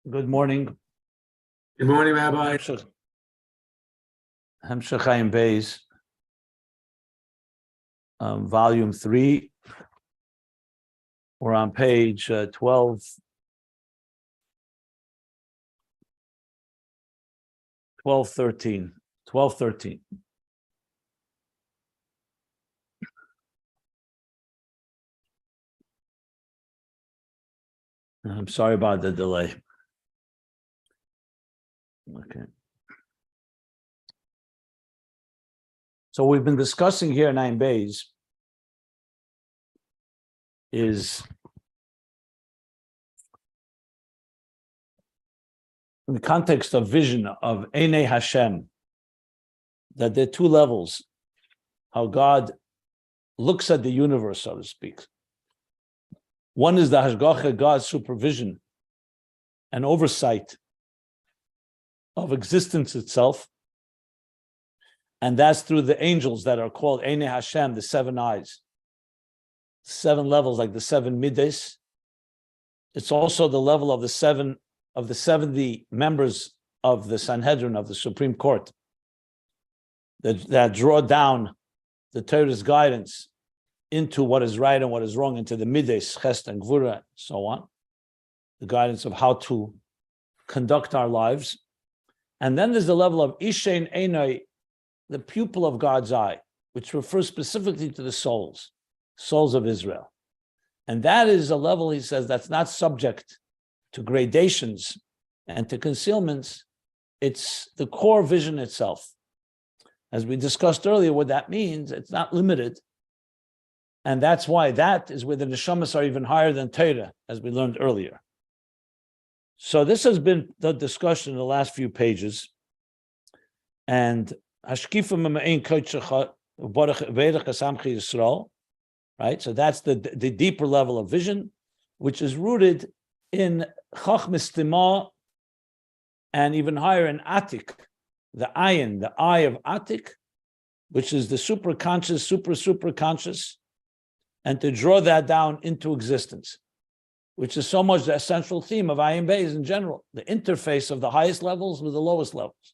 Good morning. Good morning, Rabbi. Hemshech Ayin Beis, volume 3. We're on page 12. 1213. I'm sorry about the delay. Okay. So we've been discussing here in Ayin Beis is in the context of vision of Einei Hashem, that there are two levels, how God looks at the universe, so to speak. One is the Hashgacha, God's supervision and oversight of existence itself. And that's through the angels that are called Einei Hashem, the 7 eyes. 7 levels, like the 7 middays. It's also the level of the 70 members of the Sanhedrin, of the Supreme Court, that draw down the Torah's guidance into what is right and what is wrong, into the middays, chesed and gvura, and so on. The guidance of how to conduct our lives. And then there's the level of Ishein Einai, the pupil of God's eye, which refers specifically to the souls of Israel. And that is a level, he says, that's not subject to gradations and to concealments. It's the core vision itself. As we discussed earlier, what that means, it's not limited. And that's why that is where the neshamas are even higher than Torah, as we learned earlier. So this has been the discussion in the last few pages. And right? So that's the deeper level of vision, which is rooted in Chochma and even higher in Atik, the Ayin, the eye of Atik, which is the superconscious, super conscious, and to draw that down into existence, which is so much the essential theme of Ayin Beis in general, the interface of the highest levels with the lowest levels.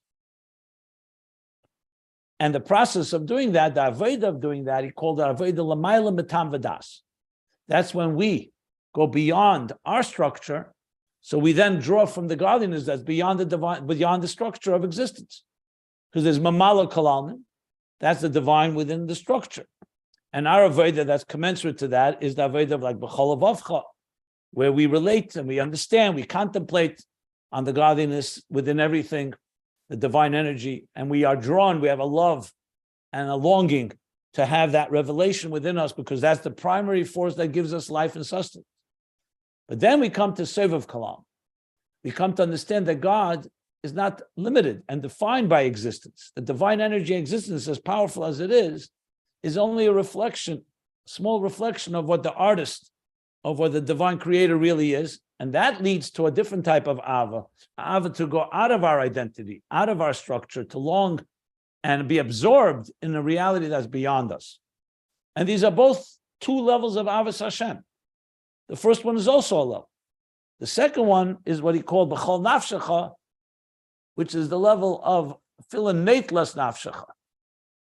And the process of doing that, the avodah of doing that, he called it avodah l'mayla mitam v'das. That's when we go beyond our structure, so we then draw from the godliness that's beyond the divine, beyond the structure of existence. Because there's mamala kalalnim, that's the divine within the structure. And our avodah that's commensurate to that is the avodah of like b'chol avavcha, where we relate and we understand, we contemplate on the godliness within everything, the divine energy, and we are drawn, we have a love and a longing to have that revelation within us, because that's the primary force that gives us life and sustenance. But then we come to Sovev kalam. We come to understand that God is not limited and defined by existence. The divine energy existence, as powerful as it is only a reflection, small reflection of what the artist, of what the divine creator really is. And that leads to a different type of ava to go out of our identity, out of our structure, to long and be absorbed in a reality that's beyond us. And these are both 2 levels of avas Hashem. The first one is also a level. The second one is what he called b'chol nafshecha, which is the level of afilu neitlas nafshecha,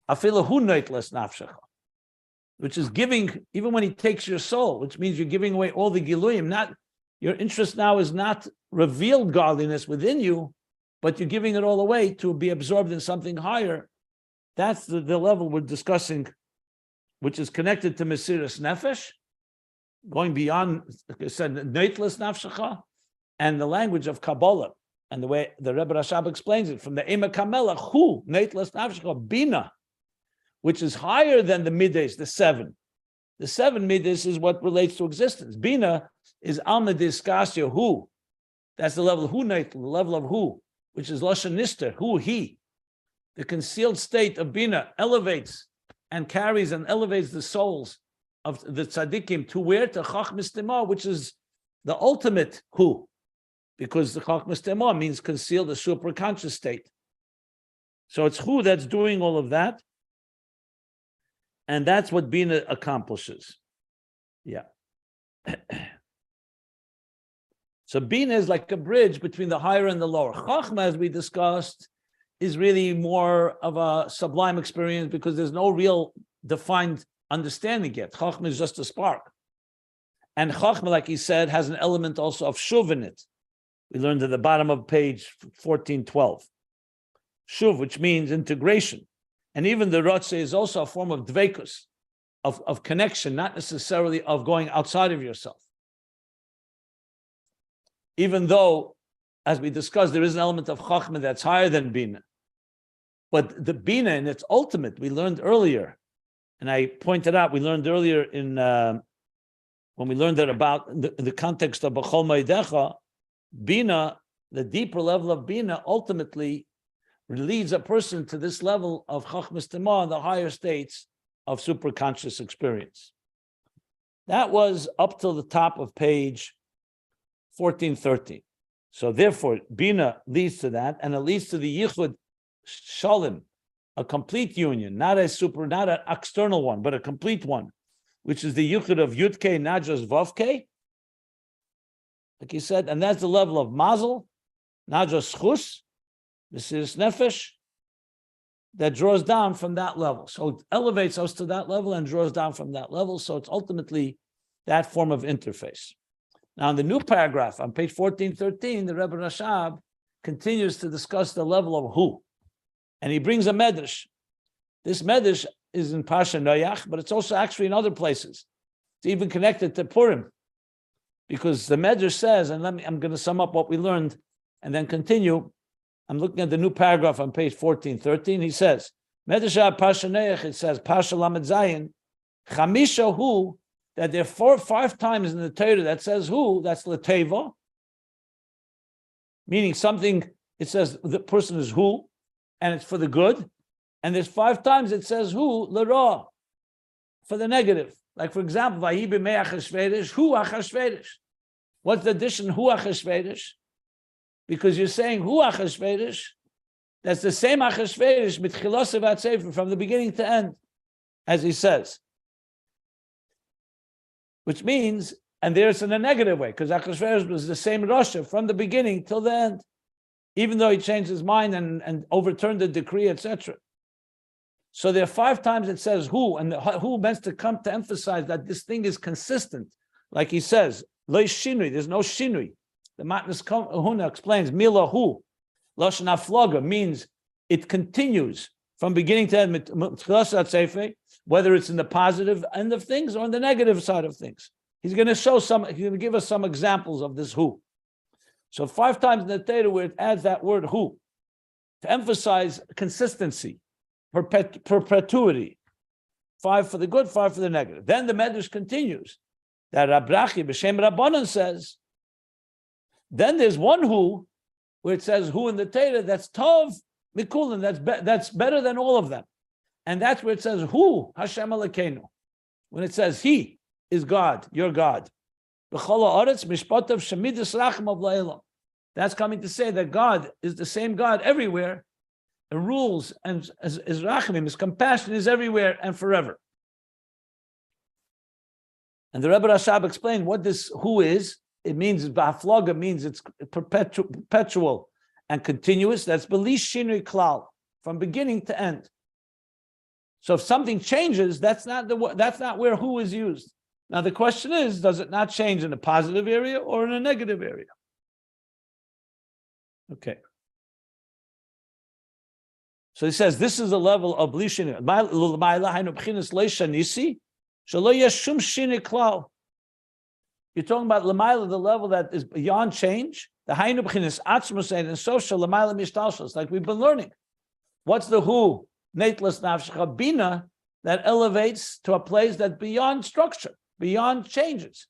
afilu hu neitlas nafshecha, which is giving, even when he takes your soul, which means you're giving away all the giluyim. Not your interest now is not revealed godliness within you, but you're giving it all away to be absorbed in something higher. That's the level we're discussing, which is connected to Mesiras Nefesh, going beyond, like I said, Neitlas Nafshecha, and the language of Kabbalah, and the way the Rebbe Rashab explains it, from the Ema Kamela, Hu, Neitlas Nafshecha, Binah, which is higher than the middays, the 7. The 7 middays is what relates to existence. Binah is Alma Diskasya, Hu. That's the level of Hu, the level of Hu, which is Lashon Nister, Hu, he. The concealed state of Binah elevates and carries and elevates the souls of the tzaddikim to where? To Chochma Stima, which is the ultimate Hu, because the Chochma Stima means concealed, the superconscious state. So it's Hu that's doing all of that, and that's what Binah accomplishes. Yeah. So Binah is like a bridge between the higher and the lower. Chochma, as we discussed, is really more of a sublime experience because there's no real defined understanding yet. Chochma is just a spark. And Chochma, like he said, has an element also of shuv in it. We learned at the bottom of page 1412. Shuv, which means integration. And even the Rotze is also a form of dveikus, of connection, not necessarily of going outside of yourself. Even though, as we discussed, there is an element of Chochma that's higher than Binah. But the Binah in its ultimate, we learned earlier, and I pointed out, we learned earlier in when we learned that about the context of B'chol Moedecha, Binah, the deeper level of Binah, ultimately leads a person to this level of Chochmas Tema, the higher states of superconscious experience. That was up till the top of page 1413. So therefore, Binah leads to that, and it leads to the Yichud Shalim, a complete union, not an external one, but a complete one, which is the Yichud of Yudke, not just Vavke, like he said, and that's the level of Mazel, not just Chus, Mesiris Nefesh, that draws down from that level. So it elevates us to that level and draws down from that level. So it's ultimately that form of interface. Now, in the new paragraph on page 1413, the Rebbe Rashab continues to discuss the level of Hu. And he brings a medrash. This medrash is in Pasha Noyach, but it's also actually in other places. It's even connected to Purim. Because the medrash says, and I'm going to sum up what we learned and then continue. I'm looking at the new paragraph on page 1413. He says, Medrash Pasha Noyach, it says, Pasha Lamed Zayin, Chamisha Hu, that there are 5 times in the Torah that says who, that's Lateva, meaning something, it says the person is who, and it's for the good, and there's 5 times it says who, Lara, for the negative. Like for example, Vahi b'mei Achashverosh, who Achashverosh. What's the addition, who Achashverosh? Because you're saying who Achashverosh, that's the same Achashverosh, mitchilas vat sefer, from the beginning to end, as he says. Which means, and there's in a negative way, because Achashverosh was the same Rasha from the beginning till the end, even though he changed his mind and overturned the decree, etc. So there are 5 times it says who, and the who meant to come to emphasize that this thing is consistent. Like he says, Lo shinui, there's no shinui. The Matnas Huna explains, Mila hu, Lashon Aflaga, means it continues from beginning to end, whether it's in the positive end of things or in the negative side of things. He's going to give us some examples of this who. So 5 times in the Torah where it adds that word who, to emphasize consistency, perpetuity. 5 for the good, 5 for the negative. Then the Medrash continues that Rabrachi B'Shem Rabbanan says, then there's one who, where it says who in the Torah, that's Tov Mikulin, that's better than all of them. And that's where it says who, Hashem Elokeinu. When it says he is God, your God. That's coming to say that God is the same God everywhere, and rules and is rachamim, his compassion is everywhere and forever. And the Rebbe Rashab explained what this who is. It means ba'aflaga means it's perpetual and continuous. That's b'li shinui klal, from beginning to end. So if something changes, that's not where who is used. Now the question is, does it not change in a positive area or in a negative area? Okay. So he says this is a level of b'li shinui. You're talking about Lamaila, the level that is beyond change. The Hainu B'chinas Atzmus and social Lamaila Mishtalshos, like we've been learning. What's the who? Neitlas Nafshecha Binah, that elevates to a place that's beyond structure, beyond changes.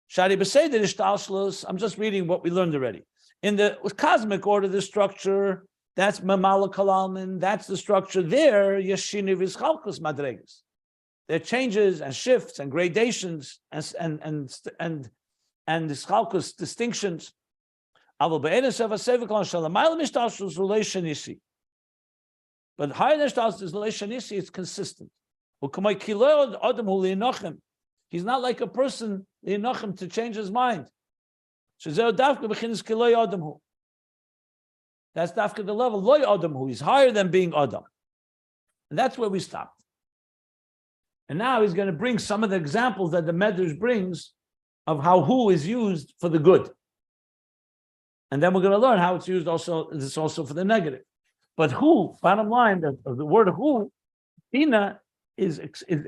Shari B'Seder Ishtalshlos, I'm just reading what we learned already. In the cosmic order, the structure, that's Mamala Kalalman, that's the structure there, Yeshini Vizchalkos Madregas. There are changes and shifts and gradations and distinctions. But higher than is Leishanisi, it's consistent. He's not like a person to change his mind. Shezeo dafka b'chinas ki loy adam hu. That's dafka the level loy adam hu. He's higher than being adam, and that's where we stopped. And now he's going to bring some of the examples that the Medrash brings of how hu is used for the good, and then we're going to learn how it's used also. It's also for the negative. But hu, bottom line, the word hu, Binah is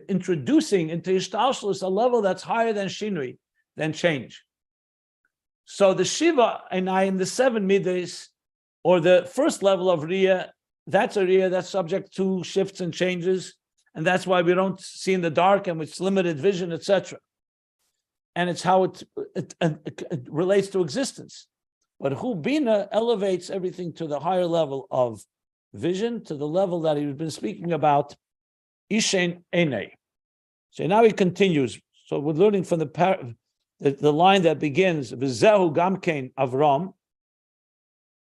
introducing into Ishtalshlus a level that's higher than Shinui, than change. So the Shiva and I in the 7 Midas, or the first level of Riyah, that's a Riyah that's subject to shifts and changes, and that's why we don't see in the dark and with limited vision, etc. And it's how it relates to existence. But Hu Binah elevates everything to the higher level of vision, to the level that he's been speaking about, Ishen Enei. So now he continues. So we're learning from the line that begins, V'zehu Gamkein Avram.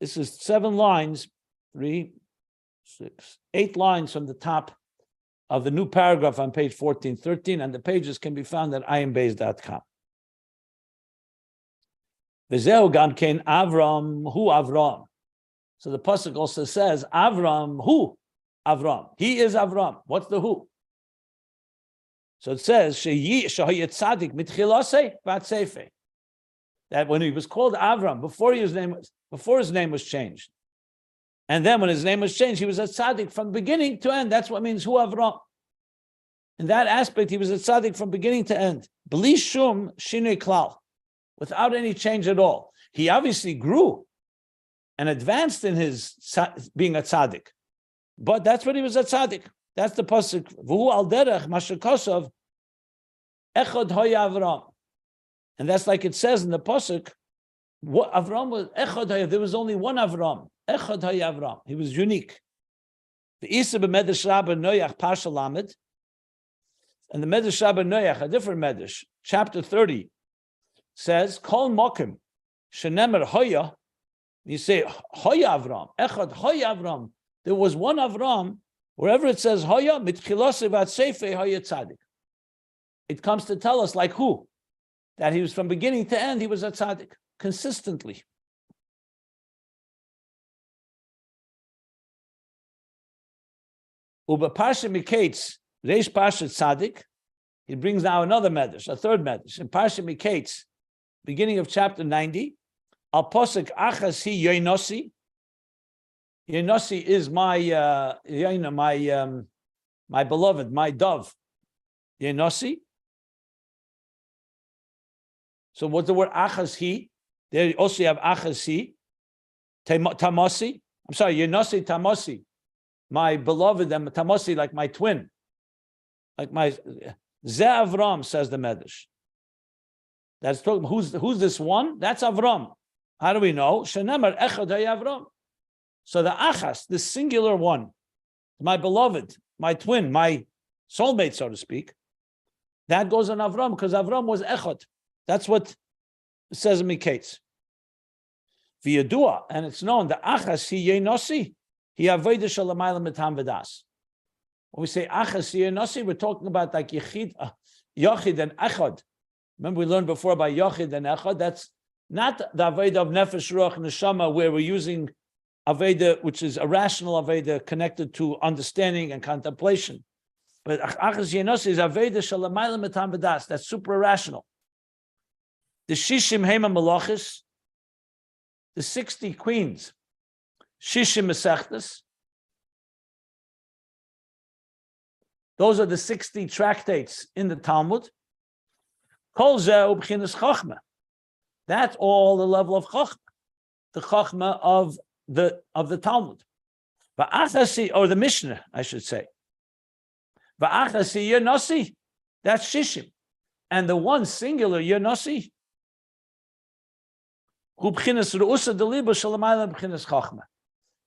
This is 7 lines, 3, 6, 8 lines from the top of the new paragraph on page 1413, and the pages can be found at ayinbeis.com. V'zehu Gamkein Avram Hu Avraham. So the pasuk also says, Avram Hu Avraham. He is Avram. What's the who? So it says, that when he was called Avram, before his name was changed. And then when his name was changed, he was a tzaddik from beginning to end. That's what means Hu Avram. In that aspect, he was a tzaddik from beginning to end. Bli shum shinui klal, without any change at all. He obviously grew and advanced in his being a tzaddik. But that's what he was a tzaddik. That's the pasuk. V'hu al derech mashakosov echad hoya Avram. And that's like it says in the pasuk. What Avram was echad hoya. There was only one Avram. Echad hoya Avram. He was unique. The Isa b'medrash Rabba Noach Parsha Lamed, and the medrash Rabba Noach, a different medrash, chapter 30, says Kol Mokim shenemer hoya. You say hoya Avram. Echad hoya Avram. There was one Avram, wherever it says Hoya, mitchilose v'atzeife Hoya tzaddik. It comes to tell us, like who? That he was from beginning to end, he was a tzaddik, consistently. Uba Parsha Miketz, Reish Parsha tzaddik, he brings now another medrash, a third medrash. In Parsha Miketz, beginning of chapter 90, Al Posek Achas Hi Yoinosi. Yoinosi is my my beloved, my dove. Yoinosi. So what's the word achas he? There also you have achas he. Tamosi. I'm sorry, Yoinosi Tamosi. My beloved, and Tamosi, like my twin. Like my Ze Avram, says the Medrash. That's talking, who's this one? That's Avram. How do we know? Shenemar Echad Avram. So the achas, the singular one, my beloved, my twin, my soulmate, so to speak, that goes on Avram because Avram was Echad. That's what it says in Miketz. V'yadua, and it's known, the achas he yenosi, he avodah shalamayla mitam v'das. When we say achas he yenosi, we're talking about like Yachid and Echad. Remember we learned before about Yachid and Echad. That's not the avodah of nefesh, ruach, neshama, where we're using Aveda, which is a rational Aveda connected to understanding and contemplation. But Achas Yenos is Aveda Shalamayla Metam B'das. That's super rational. The Shishim Hema Malachis, the 60 queens, Shishim Mesechtes. Those are the 60 tractates in the Talmud. Kol Zeh Ubchinas Chochma. That's all the level of Chochma. The Chochma of the Talmud, Va'achasi, or the Mishnah, I should say. Va'achasi Yonosi, that's Shishim, and the one singular Yonosi, Hu b'chinas ru'usa deliba shalamayla b'chinas Chochma.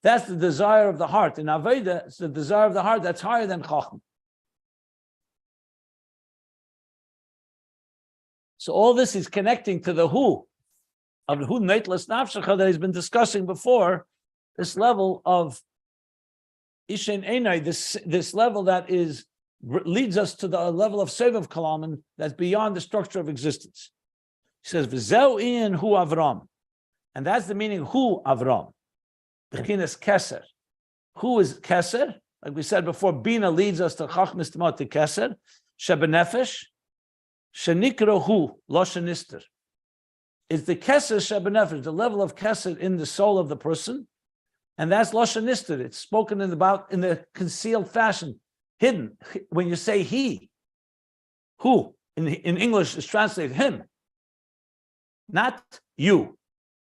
That's the desire of the heart. In Aveda, it's the desire of the heart that's higher than Chochma. So all this is connecting to the who of the who neitlas nafshecha that he's been discussing before. This level of Ishen Enai, this level that leads us to the level of Sovev Kalaman that's beyond the structure of existence. He says, V'zeu Ayin Hu Avraham. And that's the meaning Hu Avraham. Bechinas Keser. Who is Keser? Like we said before, Binah leads us to Chochma to Keser. Shebenefesh. Shenikro Hu, Lo Shenister. It's the Keser Shebenefesh, the level of Keser in the soul of the person. And that's Lo Shenister. It's spoken in the concealed fashion, hidden. When you say he, who, in English is translated him, not you,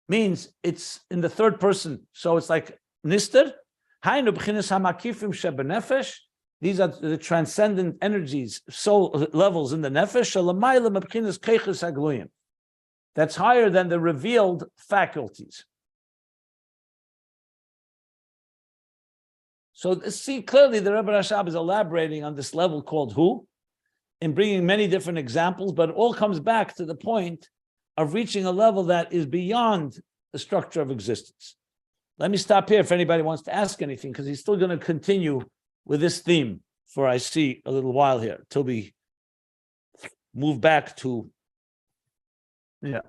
means it's in the third person. So it's like nister. These are the transcendent energies, soul levels in the nefesh. That's higher than the revealed faculties. So see, clearly the Rebbe Rashab is elaborating on this level called Hu, in bringing many different examples, but it all comes back to the point of reaching a level that is beyond the structure of existence. Let me stop here if anybody wants to ask anything, because he's still going to continue with this theme for, I see, a little while here, till we move back to, yeah,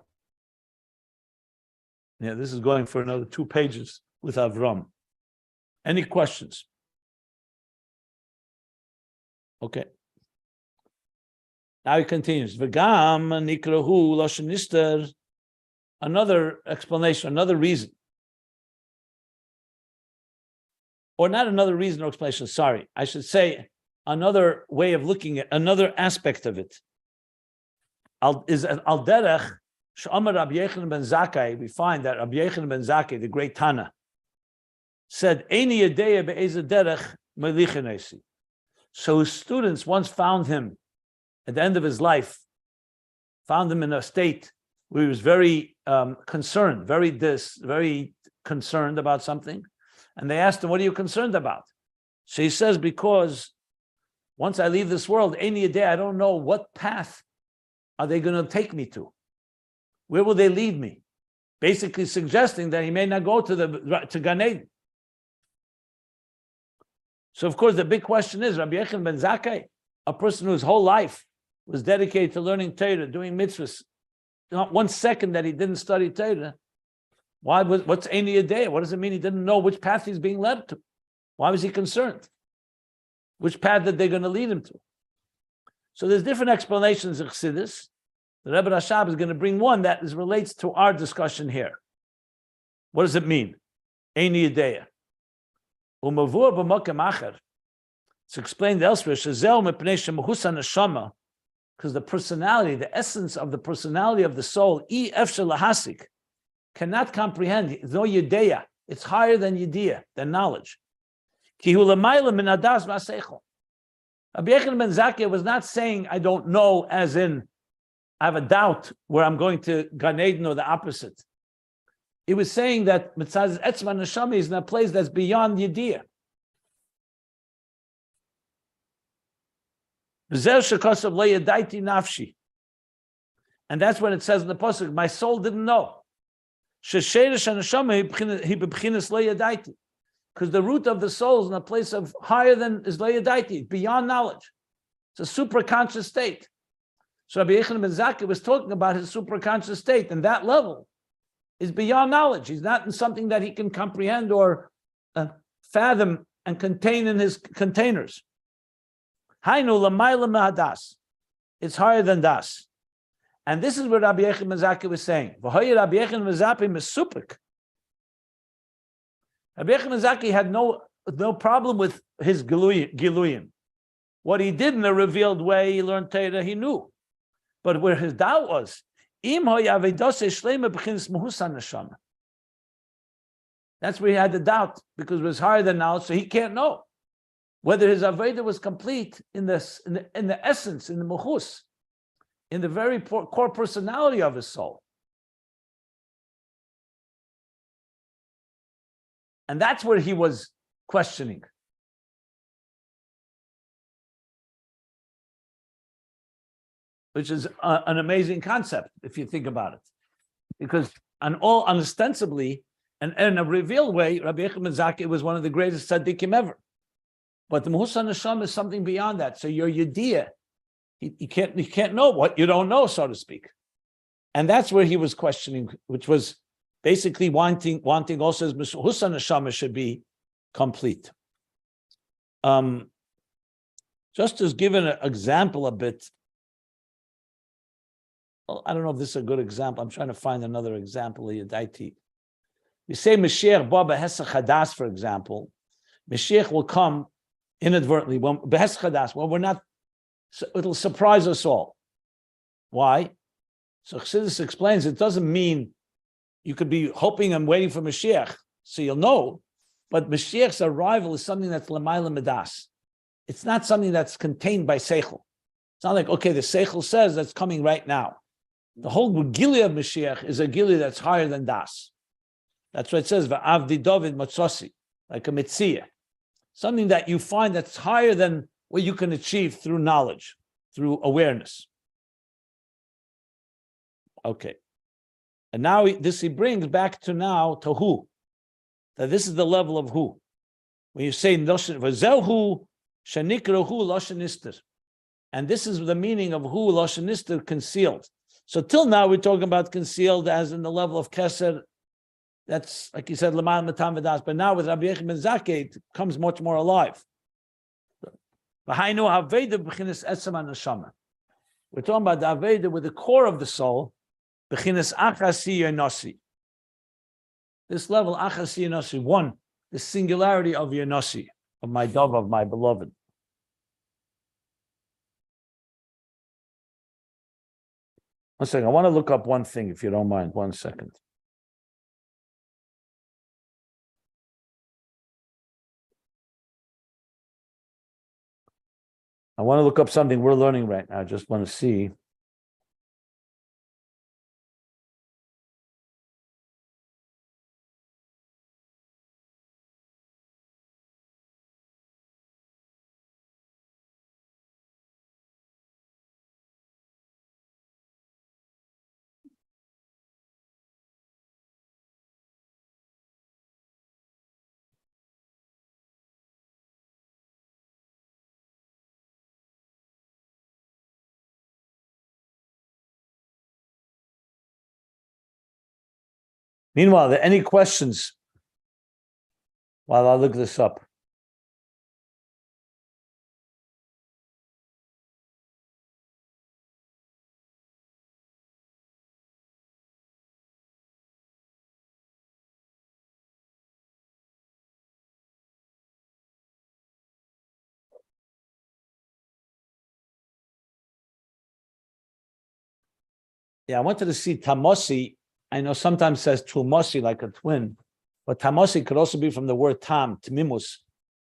this is going for another 2 pages with Avram. Any questions? Okay. Now he continues. V'gam nikrahu lashonister. Another explanation, another reason. Or not another reason or explanation, sorry. I should say another way of looking at another aspect of it. Is al derech she'amar Rabbi Yochanan ben Zakkai. We find that Rabbi Yochanan ben Zakkai, the great Tana, said, Eini yadeya be'ezeh derech melichenesi. So his students once found him at the end of his life, found him in a state where he was very concerned, very concerned about something. And they asked him, what are you concerned about? So he says, because once I leave this world, any day, I don't know what path are they going to take me to. Where will they lead me? Basically suggesting that he may not go to Gan Eden. So of course, the big question is, Rabbi Yochanan ben Zakkai, a person whose whole life was dedicated to learning Torah, doing mitzvahs, not 1 second that he didn't study Torah. What's Eini Yadeh? What does it mean he didn't know which path he's being led to? Why was he concerned? Which path that they're going to lead him to? So there's different explanations of Chassidus. The Rebbe Rashab is going to bring one that relates to our discussion here. What does it mean? Eini Yadeh. Umavur b'mokem acher. It's explained elsewhere. Shazel mepnei shemuhusa neshama. Because the personality, the essence of the personality of the soul, cannot comprehend. It's no yedea. It's higher than yedea, than knowledge. Rabbi Yochanan ben Zakkai was not saying, I don't know, as in, I have a doubt where I'm going to Gan Eden or the opposite. He was saying that Mitzvah Etzma Neshama is in a place that's beyond yedea. And that's when it says in the pasuk, my soul didn't know. Because the root of the soul is in a place of higher than is le'yadaiti, beyond knowledge. It's a superconscious state. So Rabbi Yochanan ben Zakkai was talking about his superconscious state, and that level is beyond knowledge. He's not in something that he can comprehend or fathom and contain in his containers. It's higher than das. And this is what Rabbi Yochanan ben Zakkai was saying. Rabbi Yochanan ben Zakkai had no problem with his giluyim. What he did in a revealed way, he learned Torah, he knew. But where his doubt was, that's where he had the doubt, because it was higher than knowledge, so he can't know whether his Aveda was complete in the essence, in the Muhus, in the very core personality of his soul. And that's where he was questioning. Which is an amazing concept, if you think about it. Because ostensibly, and in a revealed way, Rabbi Yochanan ben Zakkai was one of the greatest tzaddikim ever. But the Muhus HaNeshama is something beyond that. So your yediyah, you can't know what you don't know, so to speak. And that's where he was questioning, which was basically wanting also his Husan Neshama should be complete. Just to give an example a bit, well, I don't know if this is a good example. I'm trying to find another example here. We say Mashiach Baba Hesach Hadas, for example. Mashiach will come inadvertently when Behesach Hadas. Well, we're not. It'll surprise us all. Why? So Chassidus explains it doesn't mean you could be hoping and waiting for Mashiach, so you'll know. But Mashiach's arrival is something that's L'mayla Medas. It's not something that's contained by Seichel. It's not like, okay, the Seichel says that's coming right now. The whole Gilia of Mashiach is a Gilia that's higher than Das. That's what it says, V'avdi David Matzosi, like a Metzia. Something that you find that's higher than what you can achieve through knowledge, through awareness. Okay. And now he brings back to who? That this is the level of who. When you say V'zehu Shanikrahu Lashanister. And this is the meaning of who Lashanister, concealed. So till now we're talking about concealed as in the level of Keser. That's like you said, L'mayla Matam V'das. But now with Rabbi Yechim ben Zakkai, it comes much more alive. We're talking about the Aveda with the core of the soul, B'chinas Achasi Yonosi. This level, Achasi Yonosi, one, the singularity of Yonosi, of my dove, of my beloved. One second, I want to look up one thing, if you don't mind. 1 second. I want to look up something we're learning right now. I just want to see. Meanwhile, are there any questions while I look this up? Yeah, I wanted to see Tamosi. I know sometimes says Tumosi, like a twin, but Tamosi could also be from the word Tam, Tmimus,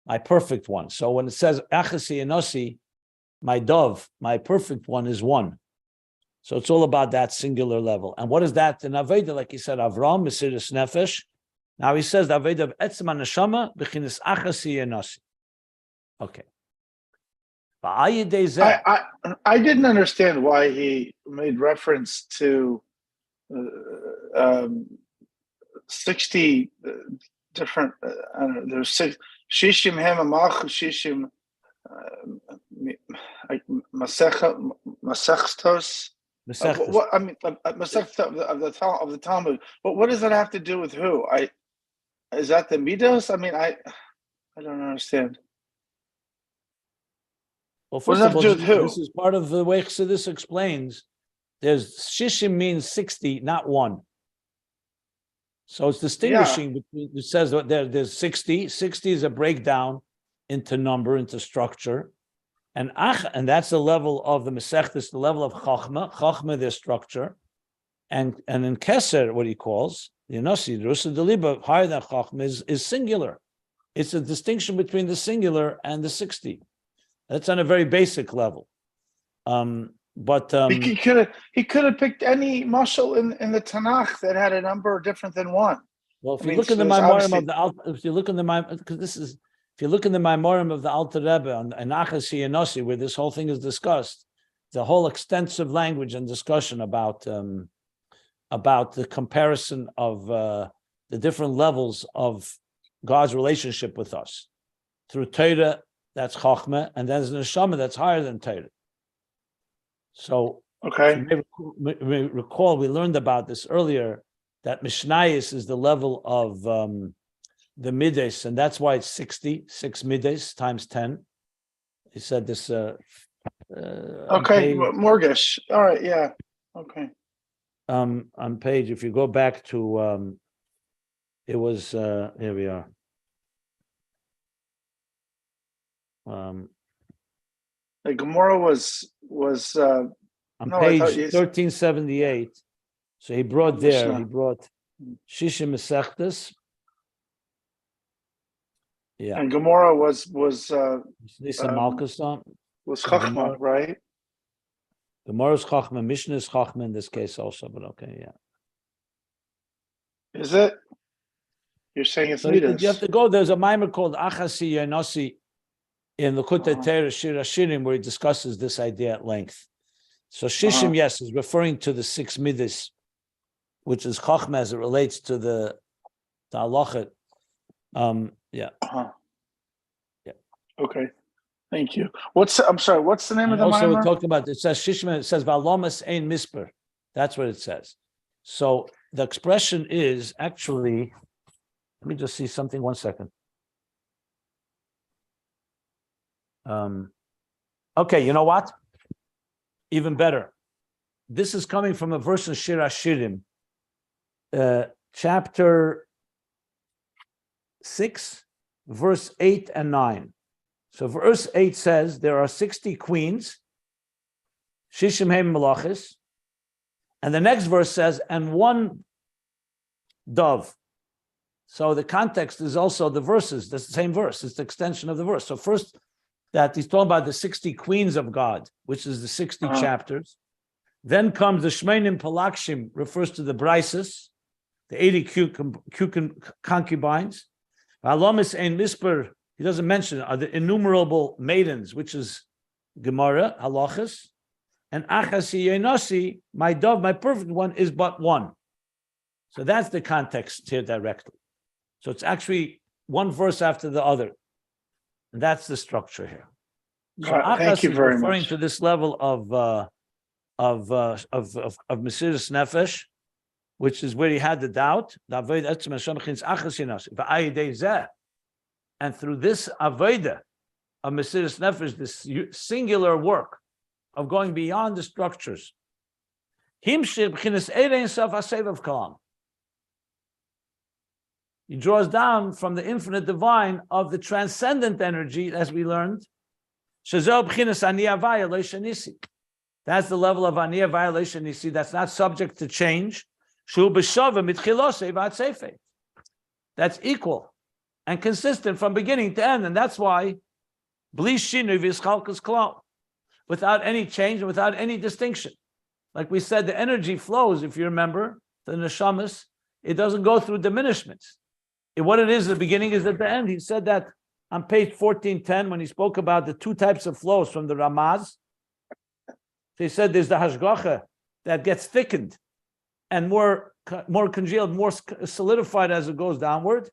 my perfect one. So when it says Achasi Enosi, my dove, my perfect one is one. So it's all about that singular level. And what is that? In Aveda, like he said, Avram, Mesiris Nefesh. Now he says the Aveda of Etzem HaNeshama, B'chinas Achasi Enosi. Okay. I didn't understand why he made reference to 60 different. I don't know. There's Shishim Hemamach Shishim Masechtos. What I mean, Masechta of the Talmud. But what does that have to do with who? Is that the Midos? I mean, I don't understand. Well, first of all, this is part of the way Chassidus explains. There's Shishim means 60, not one. So it's distinguishing between, it says that there's 60. 60 is a breakdown into number, into structure. And that's the level of the Masechtas, the level of Chochma. Chochma, their structure. And in Keser, what he calls, the Yonosi, the Rusa Deliba, higher than Chochma, is singular. It's a distinction between the singular and the 60. That's on a very basic level. But he could have picked any mashal in the Tanakh that had a number different than one. Well, if you look in the Maimorim of the if you look in the Maimorim of the Alter Rebbe on Achasi Yonosi, where this whole thing is discussed, the whole extensive language and discussion about the comparison of the different levels of God's relationship with us through Torah. That's Chochma, and then there's Neshama that's higher than Torah. So Okay. So you may recall we learned about this earlier, that Mishnayis is the level of the midas, and that's why it's 6 midas times 10. He said this. Okay, mortgage. All right, yeah. Okay. On page, if you go back to, it was here we are. The Gemara was On page 1378. So he brought there. Mishnah. He brought Shishim Mesechtes. Yeah. And Gemara was Chochma, right? Gemara's Chochma, Mishnah is Chochma in this case also, but okay, yeah. Is it? You're saying it's so midas. You have to go. There's a mimer called Achasi Yenosi in the Kutei Torah Shir Hashirim where he discusses this idea at length. So Shishim, yes, is referring to the 6 midas, which is Chochma as it relates to the halachet. Yeah. Yeah. Okay. Thank you. I'm sorry, what's the name of the also mimer? we're talking about, it says Shishma, it says Valomas Ein Misper. That's what it says. So the expression is actually, let me just see something 1 second. Okay, you know what? Even better. This is coming from a verse in Shir Hashirim, chapter 6, verse 8 and 9. So verse 8 says there are 60 queens, Shishim Heim Malachis, and the next verse says, and 1 dove. So the context is also the verses, that's the same verse, it's the extension of the verse. So first, that he's talking about the 60 queens of God, which is the 60 chapters. Then comes the Shmeinim Palakshim, refers to the Brises, the 80 concubines. Alomis Ein Misper, he doesn't mention, are the innumerable maidens, which is Gemara, Halachas. And Achasi Yenosi, my dove, my perfect one, is but 1. So that's the context here directly. So it's actually one verse after the other. And that's the structure here. So Thank you very referring much. to this level of Mesiras Nefesh, which is where he had the doubt. And through this avodah of Mesiras Nefesh, this singular work of going beyond the structures, he draws down from the infinite divine of the transcendent energy, as we learned. That's the level of Aniyah violation Nisi that's not subject to change. That's equal and consistent from beginning to end. And that's why without any change and without any distinction. Like we said, the energy flows, if you remember, the neshamas, it doesn't go through diminishments. What it is at the beginning is at the end. He said that on page 1410 when he spoke about the 2 types of flows from the Ramaz. He said there's the hashgacha that gets thickened and more congealed, more solidified as it goes downward.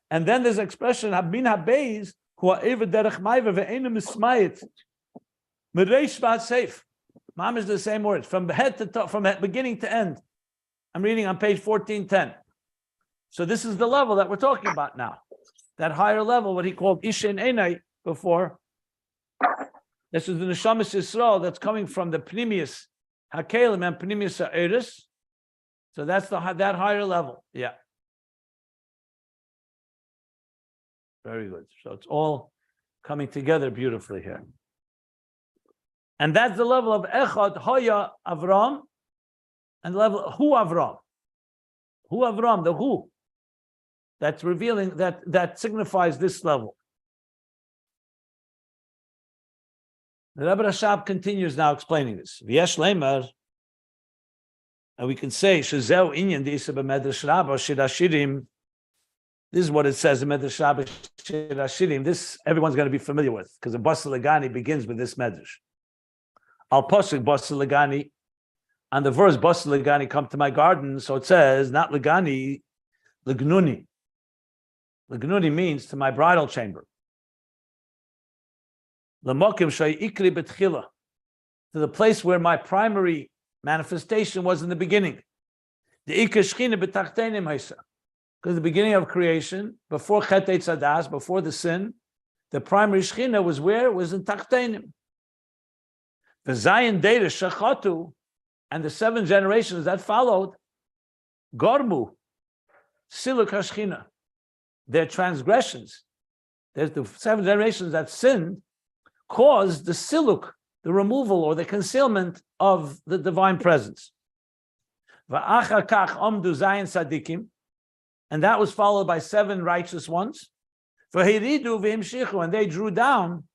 And then there's expression Binah Beis who are ever derech ma'eva ve'einu mismayit mireish v'ad seif. Mom is the same words from head to top, from beginning to end. I'm reading on page 1410. So this is the level that we're talking about now. That higher level, what he called Ishin Einai before. This is the Neshamas Yisrael that's coming from the Pnimius Hakelim and Pnimius Ha'eris. So that's that higher level. Yeah. Very good. So it's all coming together beautifully here. And that's the level of Echad, Hoya, Avram, and the level Hu Avraham. Hu Avraham, the Hu. That's revealing, that signifies this level. The Rebbe Rashab continues now explaining this. V'yesh leimer, and we can say, Shezeu inyan di'isa b'medrash Rabbah shir hashirim. This is what it says in Medrash Rabbah shir hashirim. This everyone's going to be familiar with, because the Basar Legani begins with this medrash. Al posuk Basar Legani, and the verse Basar Legani, come to my garden. So it says, not Legani, Legnuni. Legnuni means to my bridal chamber. The to the place where my primary manifestation was in the beginning. The Shechina b'tachtenim haisa. Because the beginning of creation, before Chet Eitzadas, before the sin, the primary Shechina was where? It was in Tachtenim. The Zayin Data Shachatu, and the 7 generations that followed, Gormu, Siluk HaShechina, their transgressions. There's the 7 generations that sinned, caused the Siluk, the removal or the concealment of the divine presence. Va'achar kach omdu Zayin Sadikim, and that was followed by 7 righteous ones. V'hiridu v'himshichu, and they drew down,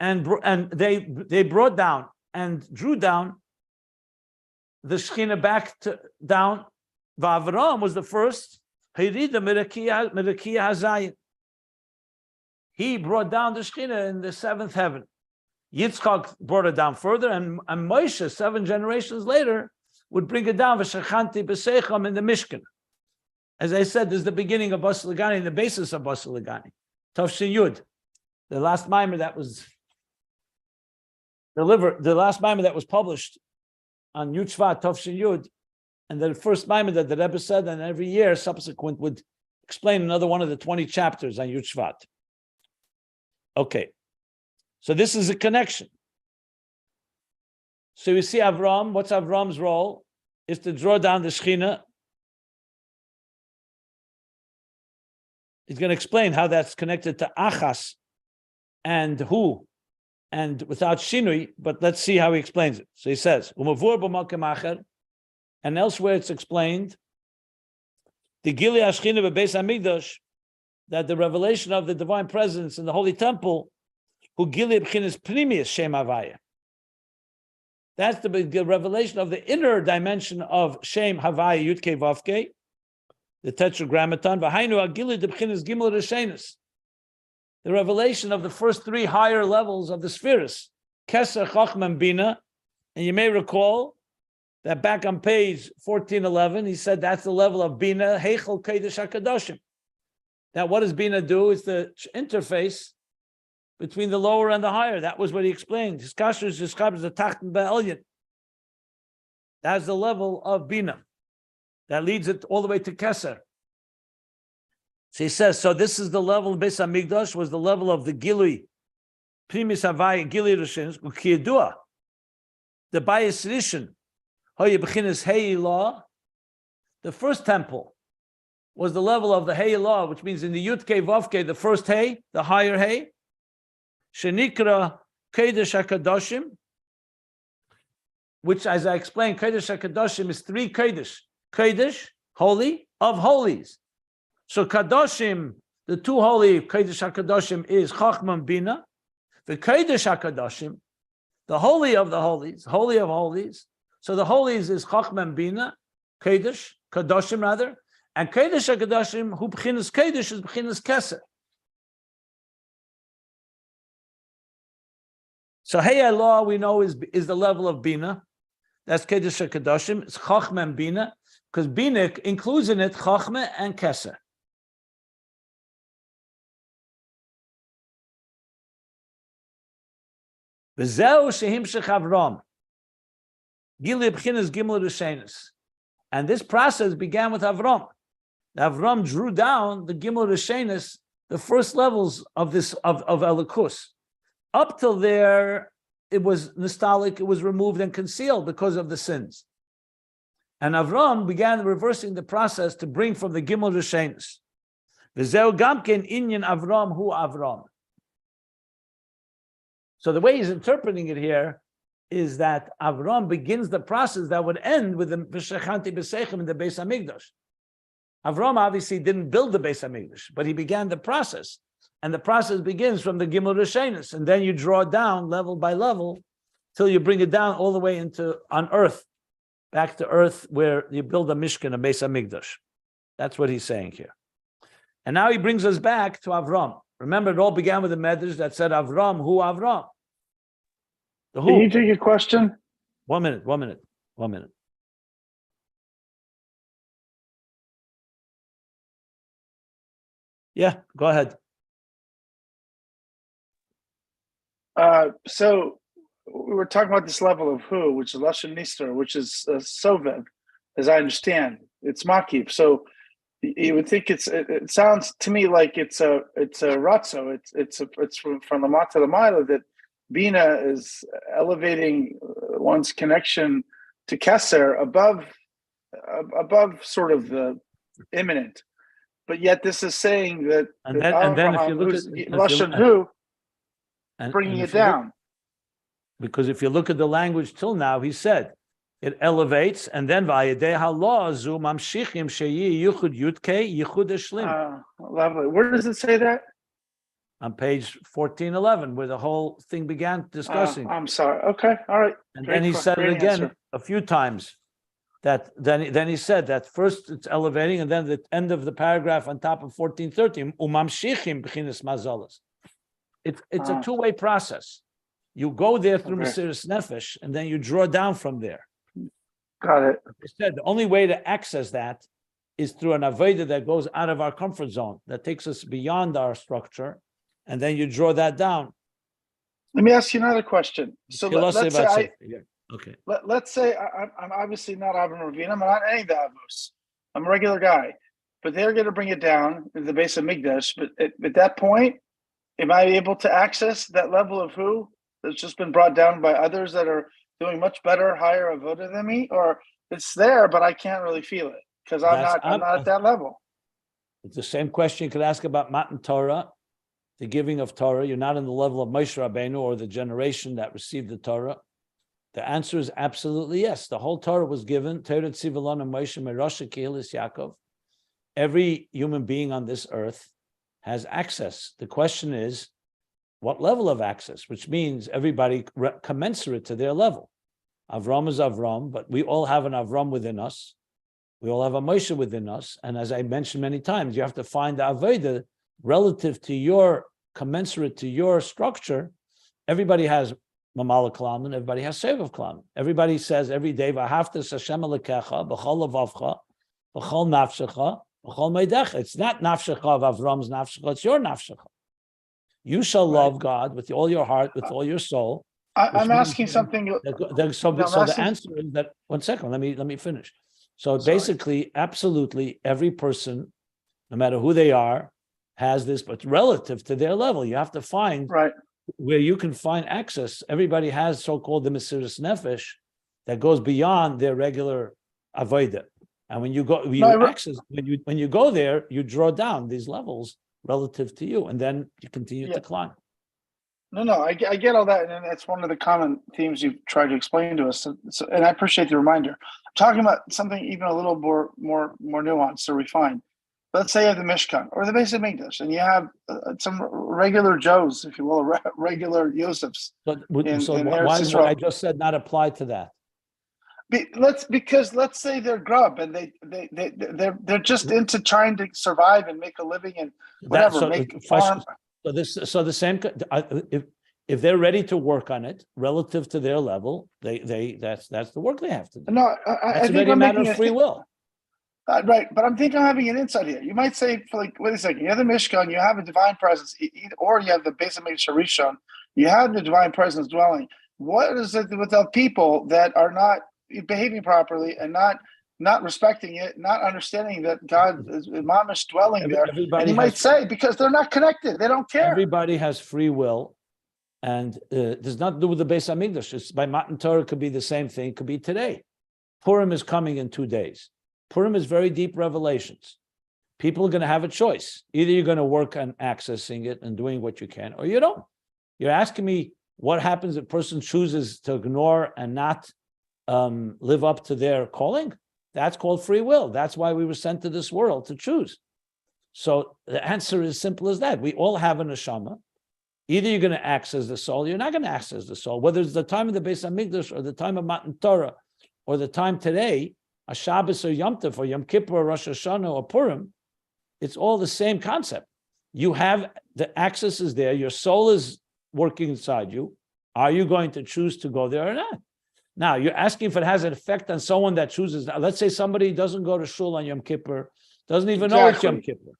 and they brought down and drew down the Shekhinah back to down. V'Avram was the first. Hirida mirakia hazayin. He brought down the Shekhinah in the 7th heaven. Yitzchak brought it down further, and Moshe 7 generations later would bring it down v'shachanti b'seicham in the Mishkan. As I said, this is the beginning of Bas Legani, the basis of Bas Legani. Tavshin Yud, the last mimer that was delivered, the last mimer that was published on Yud Shvat, Tavshin Yud, and the first mimer that the Rebbe said, and every year subsequent would explain another one of the 20 chapters on Yud Shvat. Okay, so this is a connection. So you see Avram, what's Avram's role? Is to draw down the Shekhinah. He's going to explain how that's connected to Achas and who, and without Shinui, but let's see how he explains it. So he says, and elsewhere it's explained, the Gili Ashchina Beis Hamikdash, that the revelation of the divine presence in the Holy Temple, who Gili B'chinas Primius Shem Havaya. That's the revelation of the inner dimension of Shem Havaya Yudke Vavke, the Tetragrammaton, v'hainu agili debchinas gimel reshenis, the revelation of the first 3 higher levels of the spheres, Keser, Chochma, and Binah. And you may recall that back on page 1411, he said that's the level of Binah, Heichel Kodesh HaKadoshim. That what does Binah do? It's the interface between the lower and the higher. That was what he explained. His kasher is described as the Tachten Ba'elyon. That's the level of Binah. That leads it all the way to Keser. So he says, so this is the level of Beis Hamikdash, was the level of the Gilui, Primis Havai, Gilui Rishon, Ukiyadua, the Bayis Rishon, Hoye B'chinas Hei Law. The first temple was the level of the Hei Law, which means in the Yudke Vavke, the first Hei, the higher Hei, Shenikra Kodesh HaKadoshim, which, as I explained, Kodesh HaKadoshim is 3 Kodesh. Kodesh, holy, of holies. So Kadoshim, the 2 holy Kodesh HaKadoshim is Chochma and Binah. The Kodesh HaKadoshim, the holy of the holies, holy of holies. So the holies is Chochma and Binah, Kodesh, Kadoshim rather. And Kodesh HaKadoshim, who B'chinas Kodesh is B'chinas Keser. So Hey Allah, we know, is the level of Binah. That's Kodesh HaKadoshim. It's Chochma and Binah. Because Binah includes in it Chochma and Keser. V'zeu shehimshech Avram. Gili b'chinas gimel rishenis. And this process began with Avram. Avram drew down the gimel rishenis, the first levels of this of Elikus. Up till there, it was nostalgic, it was removed and concealed because of the sins. And Avram began reversing the process to bring from the Gimel Rishenis. V'zeu gamken inyan Avram Hu Avraham. So the way he's interpreting it here is that Avram begins the process that would end with the V'shechanti b'seichem in the Beis Hamikdash. Avram obviously didn't build the Beis Hamikdash, but he began the process. And the process begins from the Gimel Rishenis. And then you draw down level by level till you bring it down all the way into on earth. Back to earth where you build a Mishkan, a Beis Hamikdash. That's what he's saying here. And now he brings us back to Avram. Remember, it all began with a medrash that said Avram Hu Avraham. The who. Can you take a question? 1 minute. Yeah, go ahead. So we were talking about this level of Hu, which is Lashon Nistar, which is Sovev, as I understand. It's Makib. So you would think it sounds to me like it's a ratzo. It's from the Mat to the Mila that Binah is elevating one's connection to Keser above sort of the imminent. But yet this is saying that and then if you look at Lashon Hu, bringing it down. Because if you look at the language till now, he said it elevates, and then vayedei halaw zu mamshichim sheyi yichud yudke yichud eshlim. Lovely. Where does it say that? On page 1411, where the whole thing began discussing. I'm sorry. Okay, all right. And then he said it again a few times. That then he said that first it's elevating, and then the end of the paragraph on top of 1413, umamshichim b'chinas mazalas. It's a two-way process. You go there through Mesiras Nefesh, and then you draw down from there. Got it. He said the only way to access that is through an avodah that goes out of our comfort zone, that takes us beyond our structure, and then you draw that down. Let me ask you another question. So let's say let's say I'm obviously not Avram Hu Avraham, I'm not any of the Avos. I'm a regular guy, but they're going to bring it down in the base of Migdash. But at that point, am I able to access that level of Hu that's just been brought down by others that are doing much better, higher avodah than me, or it's there, but I can't really feel it because I'm not at that level? It's the same question you could ask about Matan Torah, the giving of Torah. You're not in the level of Moshe Rabbeinu or the generation that received the Torah. The answer is absolutely yes. The whole Torah was given. Torah Tzivilon and Moshe Merosha Kehilas Yaakov. Every human being on this earth has access. The question is, what level of access? Which means everybody commensurate to their level. Avram is Avram, but we all have an Avram within us. We all have a Moshe within us. And as I mentioned many times, you have to find the Avodah relative to your, commensurate to your structure. Everybody has Mamala Kalam, and everybody has Sovev Kalam. Everybody says every day, V'ahavtas Hashem Elokecha, b'chol levavcha, b'chol nafshecha, b'chol meidecha. It's not nafshecha of Avram's nafshecha, it's your nafshecha. You shall love God with all your heart, with all your soul. I'm asking something. So the answer is that, one second, let me finish. So basically, absolutely every person, no matter who they are, has this, but relative to their level. You have to find where you can find access. Everybody has so-called the Mesiras Nefesh that goes beyond their regular avodah. And when you go, when you go there, you draw down these levels relative to you, and then you continue to climb. No, I get all that, and that's one of the common themes you've tried to explain to us. So, and I appreciate the reminder. I'm talking about something even a little more nuanced or refined. Let's say you have the Mishkan or the Beis Hamikdash, and you have some regular Joes, if you will, regular Yosefs. So why does what I just said not apply to that? Because let's say they're grub and they're just into trying to survive and make a living and whatever. So the same. If they're ready to work on it relative to their level, that's the work they have to do. No, that's already a matter of free will. Right, but I'm thinking I'm having an insight here. You might say, wait a second, you have the Mishkan, you have a divine presence, or you have the Beis Hamikdash Rishon, you have the divine presence dwelling. What is it with the people that are not behaving properly and not respecting it, not understanding that God is mamish dwelling there? And you might say, because they're not connected, they don't care. Everybody has free will, and there's nothing to do with the Beis Hamikdash. It's by Matan Torah, could be the same thing, it could be today. Purim is coming in 2 days. Purim is very deep revelations. People are going to have a choice. Either you're going to work on accessing it and doing what you can, or you don't. You're asking me what happens if a person chooses to ignore and not live up to their calling? That's called free will. That's why we were sent to this world, to choose. So the answer is simple as that. We all have a neshama. Either you're going to access the soul, you're not going to access the soul. Whether it's the time of the Beis Hamikdash or the time of Matan Torah or the time today, a Shabbos or Yom Tov or Yom Kippur or Rosh Hashanah or Purim, it's all the same concept. You have, the access is there, your soul is working inside you. Are you going to choose to go there or not? Now, you're asking if it has an effect on someone that chooses. Let's say somebody doesn't go to shul on Yom Kippur, doesn't even know it's Yom Kippur.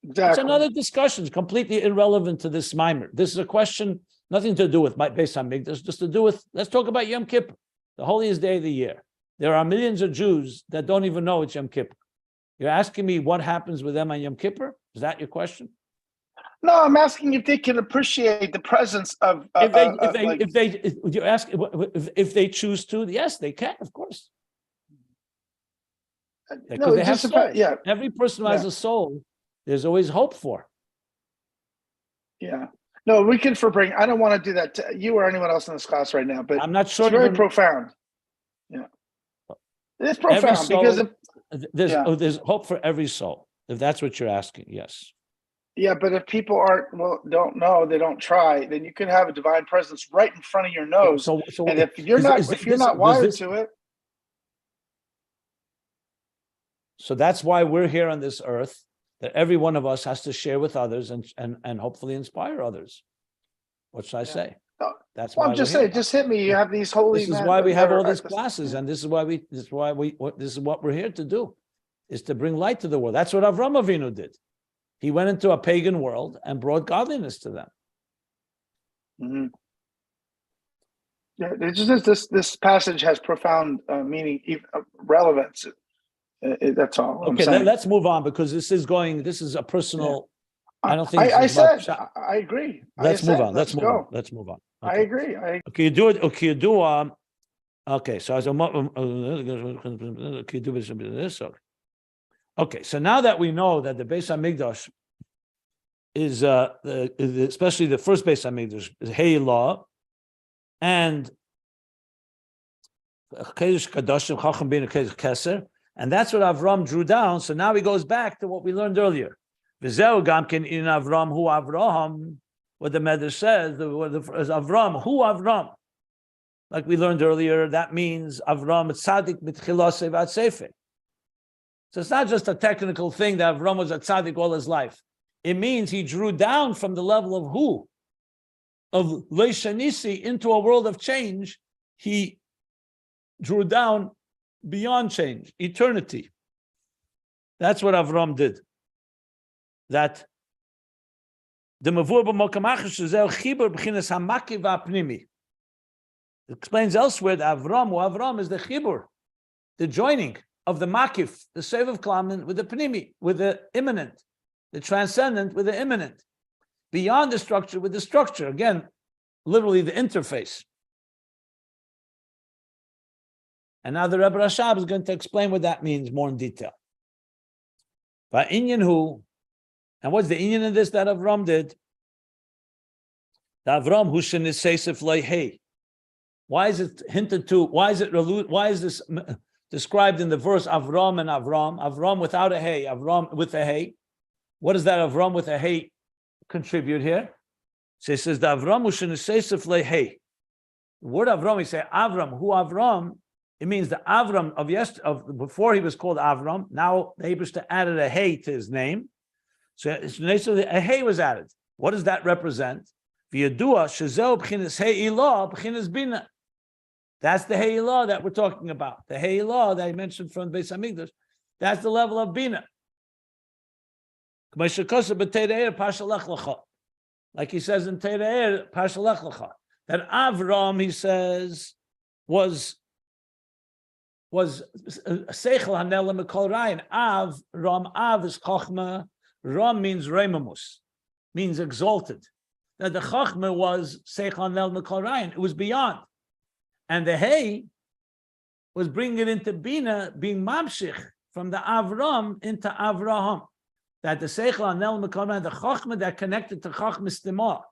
It's another discussion, it's completely irrelevant to this mimer. This is a question Nothing to do with my Beis Hamikdash, just to do with, let's talk about Yom Kippur, the holiest day of the year. There are millions of Jews that don't even know it's Yom Kippur. You're asking me what happens with them on Yom Kippur? Is that your question? No, I'm asking if they can appreciate the presence of. If they choose to, yes, they can, of course. No, they have soul. Yeah. Every person who has a soul, there's always hope for. Yeah. No, we can bring. I don't want to do that to you or anyone else in this class right now, but I'm not sure. It's very profound. Yeah. It's profound because there's hope for every soul. If that's what you're asking, yes. Yeah, but if people don't know, they don't try, then you can have a divine presence right in front of your nose. So and if you're not wired to it. So that's why we're here on this earth, that every one of us has to share with others and hopefully inspire others. What should I say? That's why I'm just saying, just hit me. You have these holy. This is why we have all these classes, and this is what we're here to do, is to bring light to the world. That's what Avram Avinu did. He went into a pagan world and brought godliness to them. Mm-hmm. Yeah, it's just this passage has profound meaning, relevance. That's all. Okay, let's move on because this is a personal. Yeah. I don't think. I agree. Let's move on. Let's move on. Okay. I agree. Okay, you do it. Okay, you do. Okay, so as this. Okay, so now that we know that the Beis Hamikdash is, especially the first Beis Hamikdash, is Heilah, and Keser, and that's what Avram drew down. So now he goes back to what we learned earlier. V'zeu gamken in Avram Hu Avraham, what the Medrash says, Avram Hu Avraham. Like we learned earlier, that means Avram tzaddik mitchilas sevat sefer. So it's not just a technical thing that Avram was a tzaddik all his life. It means he drew down from the level of Hu, of Leishanisi, into a world of change. He drew down beyond change, eternity. That's what Avram did. That the Mavur b'mokamachish is el chibur b'chinas hamaki v'apnimi. It explains elsewhere that Avram is the chibur, the joining of the makif, the Sovev klamen with the pnimi, with the immanent, the transcendent with the immanent, beyond the structure with the structure. Again, literally the interface. And now the Rebbe Rashab is going to explain what that means more in detail. Inyan Hu, and what's the inyan in this that Avram did? The Avram Hu shenisesef loy. Why is it hinted to? Why is this described in the verse Avram and Avram? Avram without a hey, Avram with a hey. What does that Avram with a hey contribute here? So it says the Avram Hu shenisesef loy. The word Avram, we say Avram Hu Avram. It means the Avram of before he was called Avram. Now the Hebrews added a hey to his name. So a hey was added. What does that represent? V'yadua shezeu b'chinas heilah b'chinas binah. That's the heilah that we're talking about. The heilah that I mentioned from Beis Hamikdash. That's the level of binah. Like he says in Tere'er, Pashalech Lecha. That Avram, he says, was Seichel Hanel Mikol Rayin. Av is Chochma. Ram means Reimamus, means exalted. That the Chochma was Seichel Hanel Mikol Rayin. It was beyond. And the Hey was bringing it into Binah, being Mamshich from the Avram into Avraham. That the Seichel Hanel Mikol Rayin, the Chochma that connected to Chochma Stimah,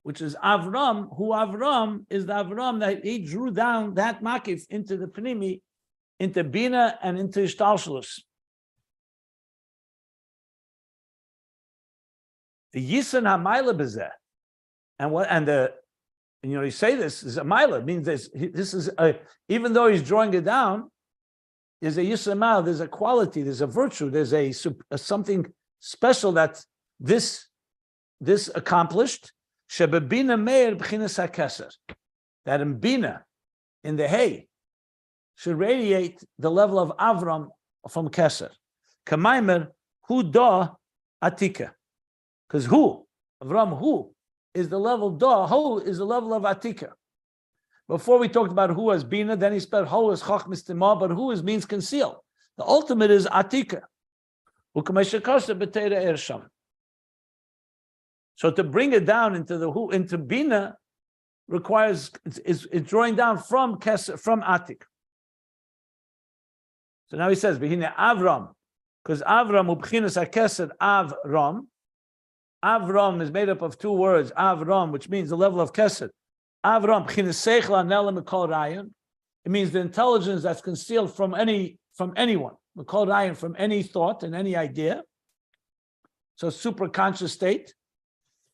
which is Avram, who Avram is the Avram that he drew down that makif into the Pnimi, into Binah and into Ishtalshalus. The Yisan HaMaila B'zeh, you say this is a Maila, means this is even though he's drawing it down, there's a Yisan HaMaila, there's a quality, there's a virtue, there's a something special that this accomplished. Shebebina meir b'chinas hakeser, that in Binah, in the Hey, should radiate the level of Avram from Keser. Kamaimer hu da atika, because Avram Hu is the level da, Hu is the level of Atika. Before we talked about Hu as Binah, then he spelled Hu as Chochma Stima, but Hu is means conceal. The ultimate is Atika. So to bring it down into the Hu, into Binah, requires it's drawing down from Keser, from Atik. So now he says, Behine Avram, because Avram ubchinas HaKeser Avram. Avram is made up of two words, Avram, which means the level of Keser. Avram bchinas seichel anelam mikol rayon. It means the intelligence that's concealed from anyone, mikol rayon, from any thought and any idea. So super conscious state.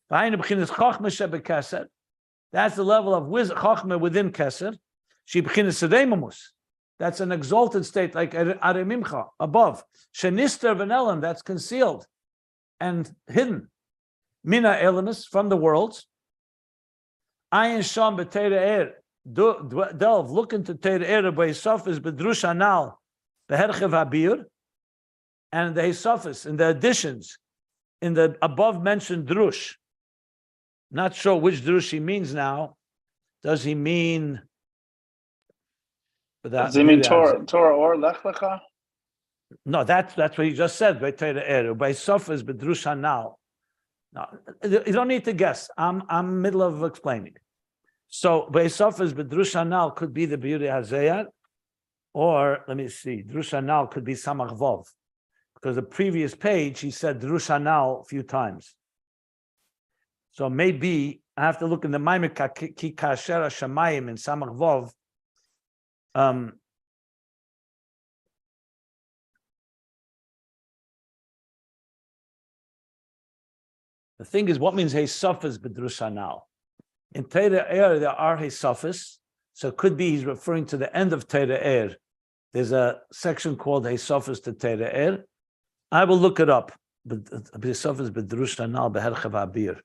Behine bchinas chochma shebekeser. That's the level of wisdom, chochma within Keser. She bchinas sedemamus. That's an exalted state, like aremimcha, above. Shenister v'nelam, that's concealed and hidden. Mina elemis, from the worlds. Ayin sham b'teira er, delve, look into teira er, b'hisofis b'drush anal, b'herchev habir, and the hisofis, in the additions, in the above mentioned drush. Not sure which drush he means now. Does he mean... Does he mean Torah or Lech Lecha? No, that's what he just said. By Sofas, Bedrush Hanal. No, you don't need to guess. I'm middle of explaining. So by Sofas, Bedrush Hanal could be the beauty Hazayat, or let me see, Drush Hanal could be Samach Vov, because the previous page he said Drush Hanal a few times. So maybe I have to look in the Maimek Ki Kasher Shamayim in Samach Vov. The thing is, what means Heisofis b'drusha now? In Teira Er, there are Heisofis, so it could be he's referring to the end of Teira Er. There's a section called Heisofis to Teira Er. I will look it up. Heisofis b'drusha now b'herchev abir.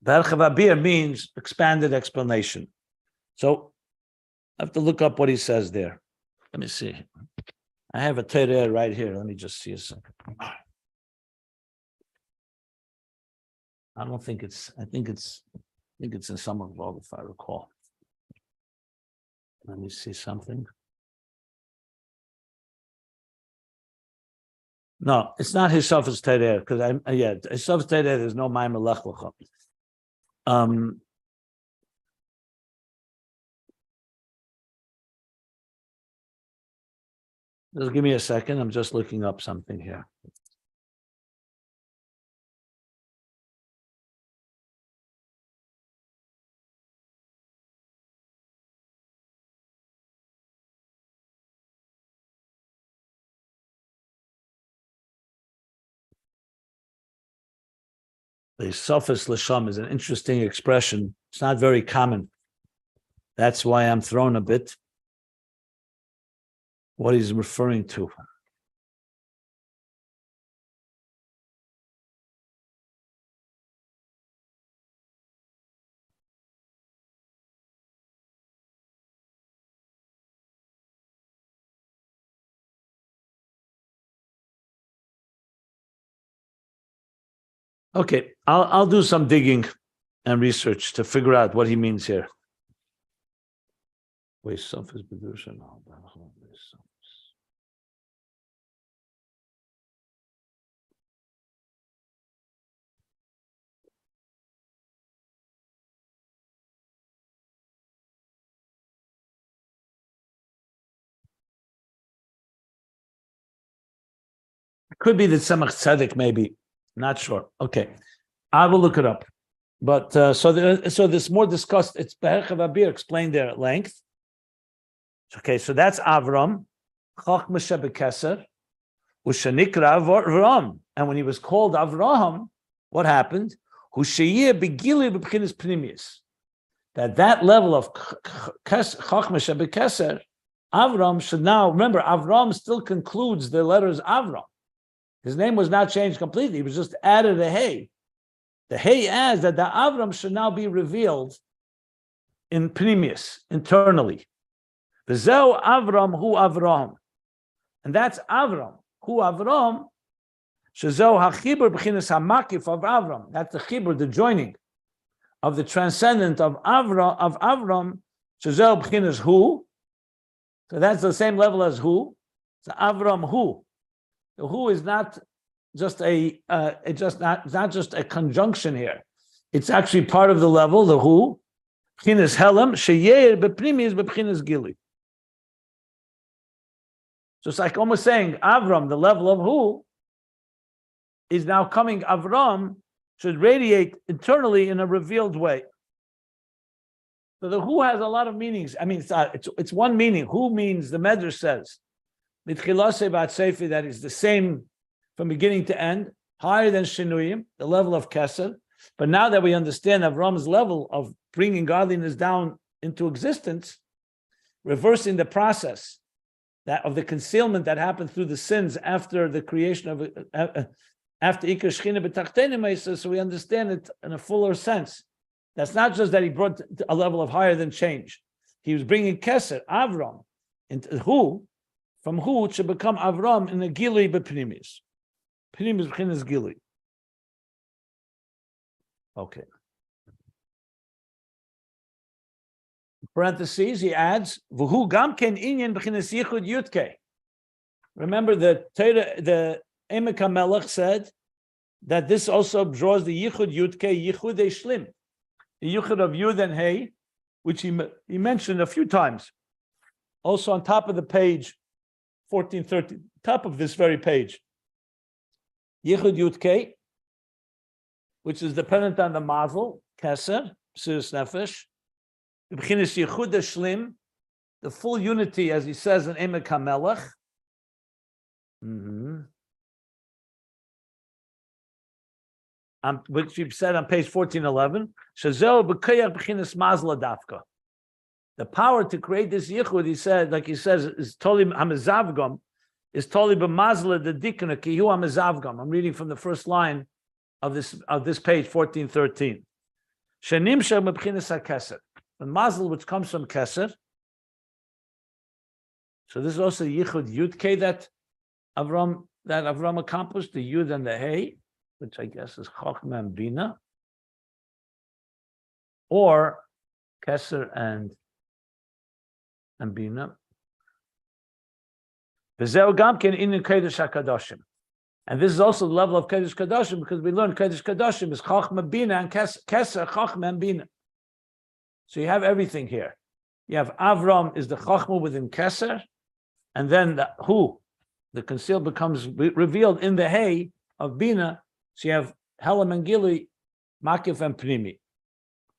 B'herchev abir means expanded explanation. So I have to look up what he says there. Let me see. I have a Teira right here. Let me just see a second. I don't think it's, I think it's in some of all, if I recall. Let me see something. No, it's not his Sofas Teira, because his Sofas Teira, there's no Maimer Lech Lecha. Just give me a second. I'm just looking up something here. The Sofas Lasham is an interesting expression. It's not very common. That's why I'm thrown a bit. What he's referring to. Okay, I'll do some digging and research to figure out what he means here. Could be the Tzemach Tzedek, maybe. Not sure. Okay, I will look it up. But so this more discussed. It's Be'erchev Abir explained there at length. Okay, so that's Avram, Chochma shebekeser, Ushanikra Avram, and when he was called Avraham, what happened? Hushayir begili b'chinas pnimius. That level of Chochma shebekeser, Avram should now remember. Avram still concludes the letters Avram. His name was not changed completely. He was just added a hey. The hey adds that the Avram should now be revealed in Pnimius, internally. V'zeu Avram Hu Avraham. And that's Avram Hu Avraham. Shezeu hachibur b'chinas hamakif of Avram. That's the chibur, the joining of the transcendent of Avram. Shezeu b'chinas Hu. So that's the same level as Hu. So Avram Hu. The Hu is not just it's not just a conjunction here. It's actually part of the level, the Hu. B'chinas Helam sheyeir b'primis b'chinas Gili. So it's like almost saying Avram, the level of Hu, is now coming. Avram should radiate internally in a revealed way. So the Hu has a lot of meanings. I mean, it's one meaning. Hu means, the Medrash says, that is the same from beginning to end, higher than Shinuyim, the level of Keser. But now that we understand Avram's level of bringing godliness down into existence, reversing the process of the concealment that happened through the sins after the creation of after Iker Shechina B'Tachtenim, so we understand it in a fuller sense. That's not just that he brought a level of higher than change. He was bringing Keser, Avram, into Hu, from Hu to become Avram in a Gili B'Pnimis. Pnimis B'Chinas Gili. Okay. Parentheses, he adds, V'hu gam ken inyan b'chinas yichud yutke. Remember the Emek HaMelech said that this also draws the yichud yutke, yichud shlim, the yichud of yud and hey, which he mentioned a few times. Also on top of the page, 1413, top of this very page. Yichud yutke, which is dependent on the mazel, keser, Mesiras Nefesh. B'chinas yichud shlim, the full unity, as he says in Emek HaMelech. Which he said on page 1411. The power to create this yichud, he said, like he says, is totally hamezavgam, is totally b'mazla the dikna kihu hamezavgam. I'm reading from the first line of this page 1413. Shenimsha b'chinas hakeser, the mazel which comes from keser. So this is also yichud yudke that Avram accomplished, the yud and the hey, which I guess is Chochma and Binah, or Keser and Binah. V'zeu gam ken inu Kodesh HaKadoshim. And this is also the level of Kodesh Kadoshim, because we learned Kodesh Kadoshim is Chochma, Binah, and Keser, Chochma, and Binah. So you have everything here. You have Avram is the Chochma within Keser, and then the Hu, the concealed, becomes revealed in the hey of Binah. So you have Helam and Gili, Makif and Pnimi,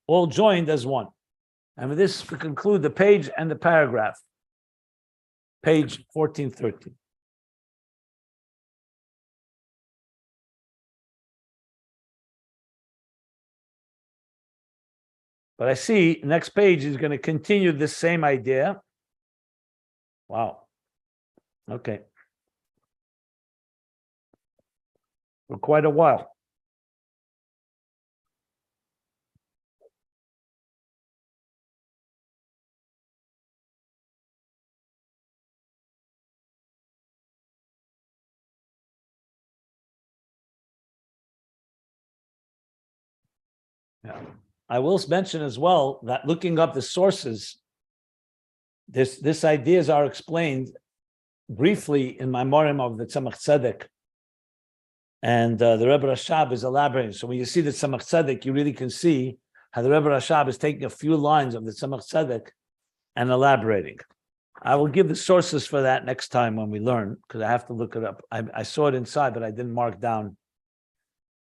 all joined as one. And with this, we conclude the page and the paragraph. Page 1413. But I see next page is going to continue this same idea. Wow. Okay. For quite a while. Yeah. I will mention as well that looking up the sources, this ideas are explained briefly in my Morim of the Tzemach Tzedek. And the Rebbe Rashab is elaborating. So when you see the Tzemach Tzedek, you really can see how the Rebbe Rashab is taking a few lines of the Tzemach Tzedek and elaborating. I will give the sources for that next time when we learn, because I have to look it up. I saw it inside, but I didn't mark down.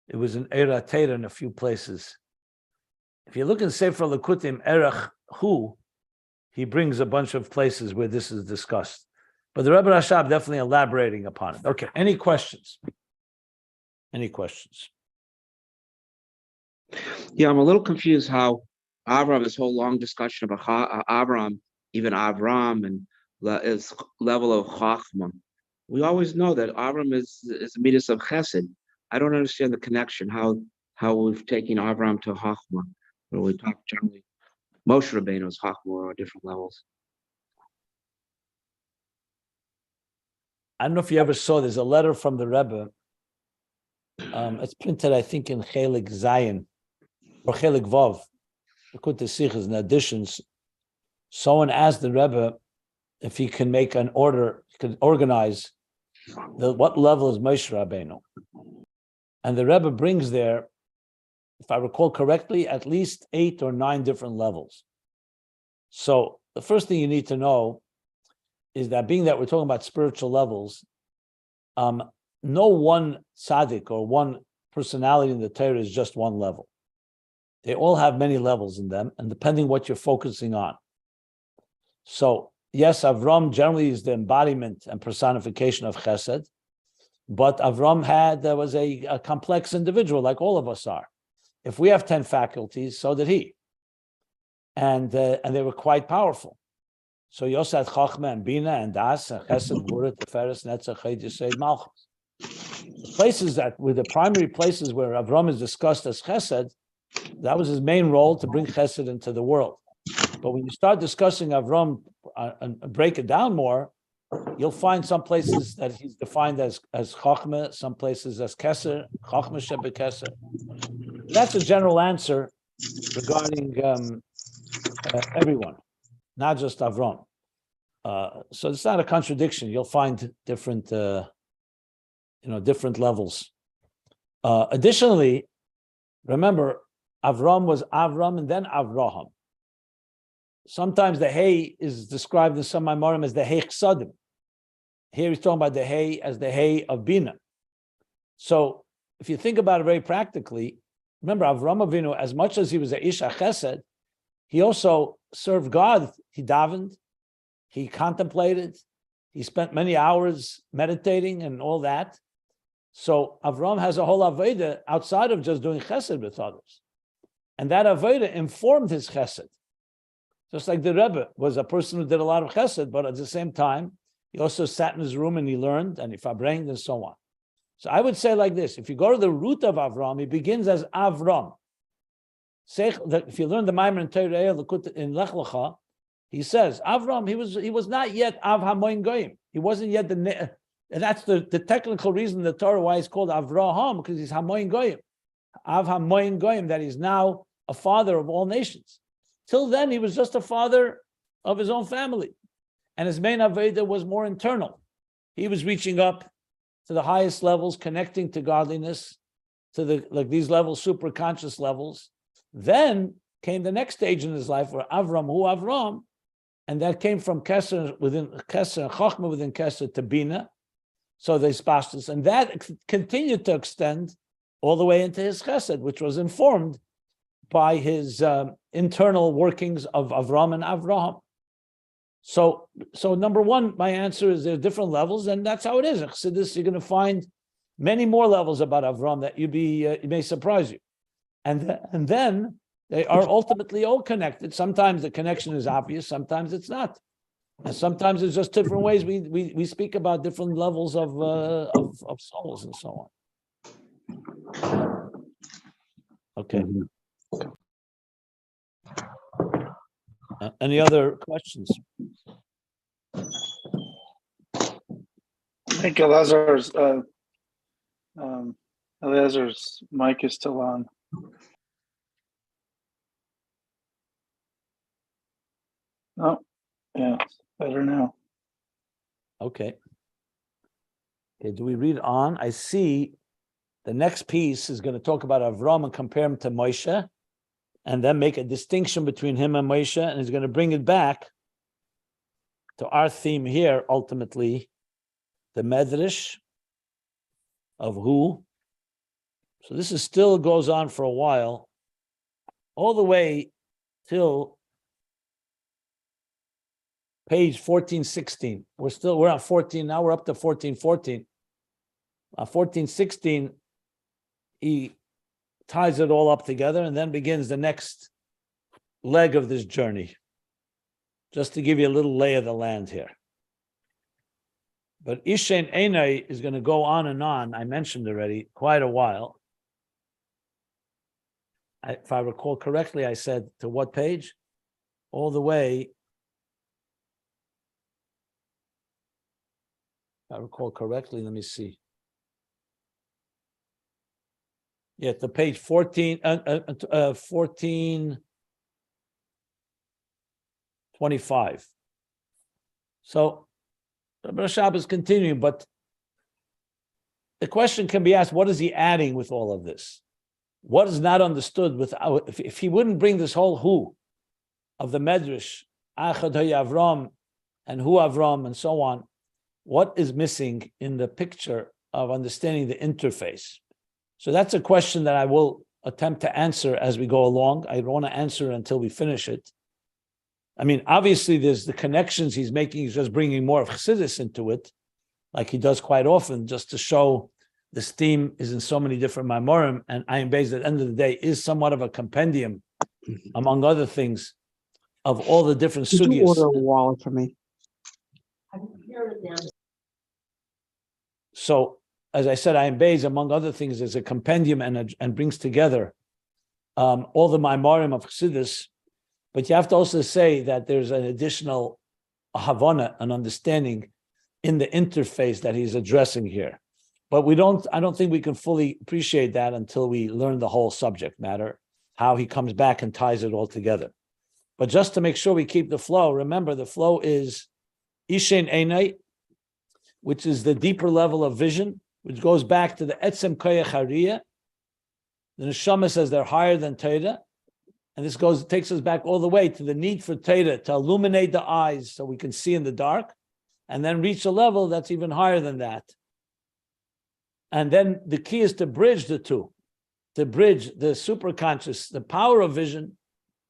It was in Eira Teira in a few places. If you look in Sefer Lekutim, Erech Hu, he brings a bunch of places where this is discussed. But the Rebbe Rashab definitely elaborating upon it. Okay, any questions? Any questions? Yeah, I'm a little confused how Avram, this whole long discussion about Avram, even Avram, and his level of Chochma. We always know that Avram is the midas of Chesed. I don't understand the connection, how we've taken Avram to Chochma, where we talk generally. Moshe Rabbeinu's Chochma are different levels. I don't know if you ever saw, there's a letter from the Rebbe It's printed, I think, in Chelik Zayin or Chelik Vav. Likutei Sichos in additions. Someone asked the Rebbe if he can make an order, could organize what level is Moshe Rabbeinu. And the Rebbe brings there, if I recall correctly, at least 8 or 9 different levels. So the first thing you need to know is that being that we're talking about spiritual levels, no one tzaddik or one personality in the Torah is just one level. They all have many levels in them, and depending what you're focusing on. So yes, Avram generally is the embodiment and personification of Chesed, but Avram was a complex individual, like all of us are. If we have 10 faculties, so did he, and they were quite powerful. So you also had Chochma and Binah and Das and Chesed, Gvura, Tiferes, Netzach, Echad, Yesod, Malchus. The places that were the primary places where Avram is discussed as Chesed, that was his main role, to bring Chesed into the world. But when you start discussing Avram and break it down more, you'll find some places that he's defined as Chochma, some places as Keser, Chochma Shebe Keser. That's a general answer regarding everyone, not just Avram. So it's not a contradiction. You'll find different, different levels. Additionally, remember, Avram was Avram and then Avraham. Sometimes the Hey is described in some Maimorim as the Hey Chsadim. Here he's talking about the Hey as the Hey of Binah. So if you think about it very practically, remember Avram Avinu, as much as he was a Ish HaChesed, he also served God. He davened, he contemplated, he spent many hours meditating and all that. So Avram has a whole Avodah outside of just doing Chesed with others. And that Avodah informed his Chesed. Just like the Rebbe was a person who did a lot of Chesed, but at the same time, he also sat in his room and he learned and he farbrenged and so on. So I would say like this: if you go to the root of Avram, he begins as Avram. If you learn the Maimer in Torah in Lech Lecha, he says Avram. He was not yet Av HaMoin Goyim. He wasn't yet and that's the technical reason in the Torah why he's called Avraham, because he's Hamoin Goyim, Av HaMoin Goyim, that he's now a father of all nations. Till then, he was just a father of his own family, and his main Aveda was more internal. He was reaching up to the highest levels, connecting to godliness, to these levels, super conscious levels. Then came the next stage in his life, where Avram Hu Avraham, and that came from Keser within Keser, Chochma within Keser to Binah. So they spashed, and that continued to extend all the way into his Chesed, which was informed by his internal workings of Avram and Avraham. So number one, my answer is there are different levels, and that's how it is. In Chassidus, you're going to find many more levels about Avram that it may surprise you, and then they are ultimately all connected. Sometimes the connection is obvious, sometimes it's not, and sometimes it's just different ways we speak about different levels of souls and so on. Okay. Any other questions? I think Elazar's mic is still on. Oh, yeah, better now. Okay. Do we read on? I see the next piece is going to talk about Avram and compare him to Moshe, and then make a distinction between him and Moshe, and he's going to bring it back to our theme here, ultimately, the Medrash of who. So this is still goes on for a while, all the way till page 1416. We're on 14 now. We're up to 1414. On 1416, he ties it all up together and then begins the next leg of this journey. Just to give you a little lay of the land here. But Ishen Einai is going to go on and on. I mentioned already quite a while. If I recall correctly, I said to what page? All the way. If I recall correctly, let me see. Yeah, to page 1425. So Rabbi Rashab is continuing, but the question can be asked, what is he adding with all of this? What is not understood without, if he wouldn't bring this whole who of the Medrash, Echad Avram and Hu Avraham and so on, what is missing in the picture of understanding the interface? So that's a question that I will attempt to answer as we go along. I don't want to answer it until we finish it. I mean, obviously there's the connections he's making, he's just bringing more of Chassidus into it, like he does quite often, just to show this theme is in so many different Maimorim, and Ayin Beis at the end of the day is somewhat of a compendium, among other things, of all the different Did you sugyas. order a wallet for me? So, as I said, Ayin Beis, among other things, is a compendium and brings together all the Maimorim of Chassidus. But you have to also say that there's an additional havana, an understanding in the interface that he's addressing here. But I don't think we can fully appreciate that until we learn the whole subject matter, how he comes back and ties it all together. But just to make sure we keep the flow, remember the flow is Ishen Einai, which is the deeper level of vision, which goes back to the Etzem Koyach Hariyah. The Neshama says they're higher than Torah. And this takes us back all the way to the need for Torah to illuminate the eyes so we can see in the dark, and then reach a level that's even higher than that. And then the key is to bridge the two, to bridge the superconscious, the power of vision,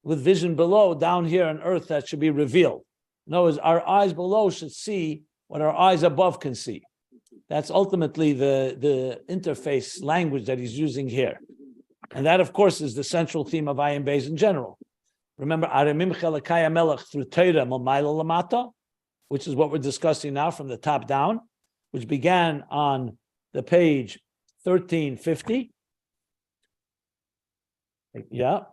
with vision below, down here on earth, that should be revealed. In other words, our eyes below should see what our eyes above can see. That's ultimately the interface language that he's using here. And that, of course, is the central theme of Ayin Beis in general. Remember, Arimim Chelakaya Melech through Torah Mamayla Lamata, which is what we're discussing now from the top down, which began on the page 1350. Yeah.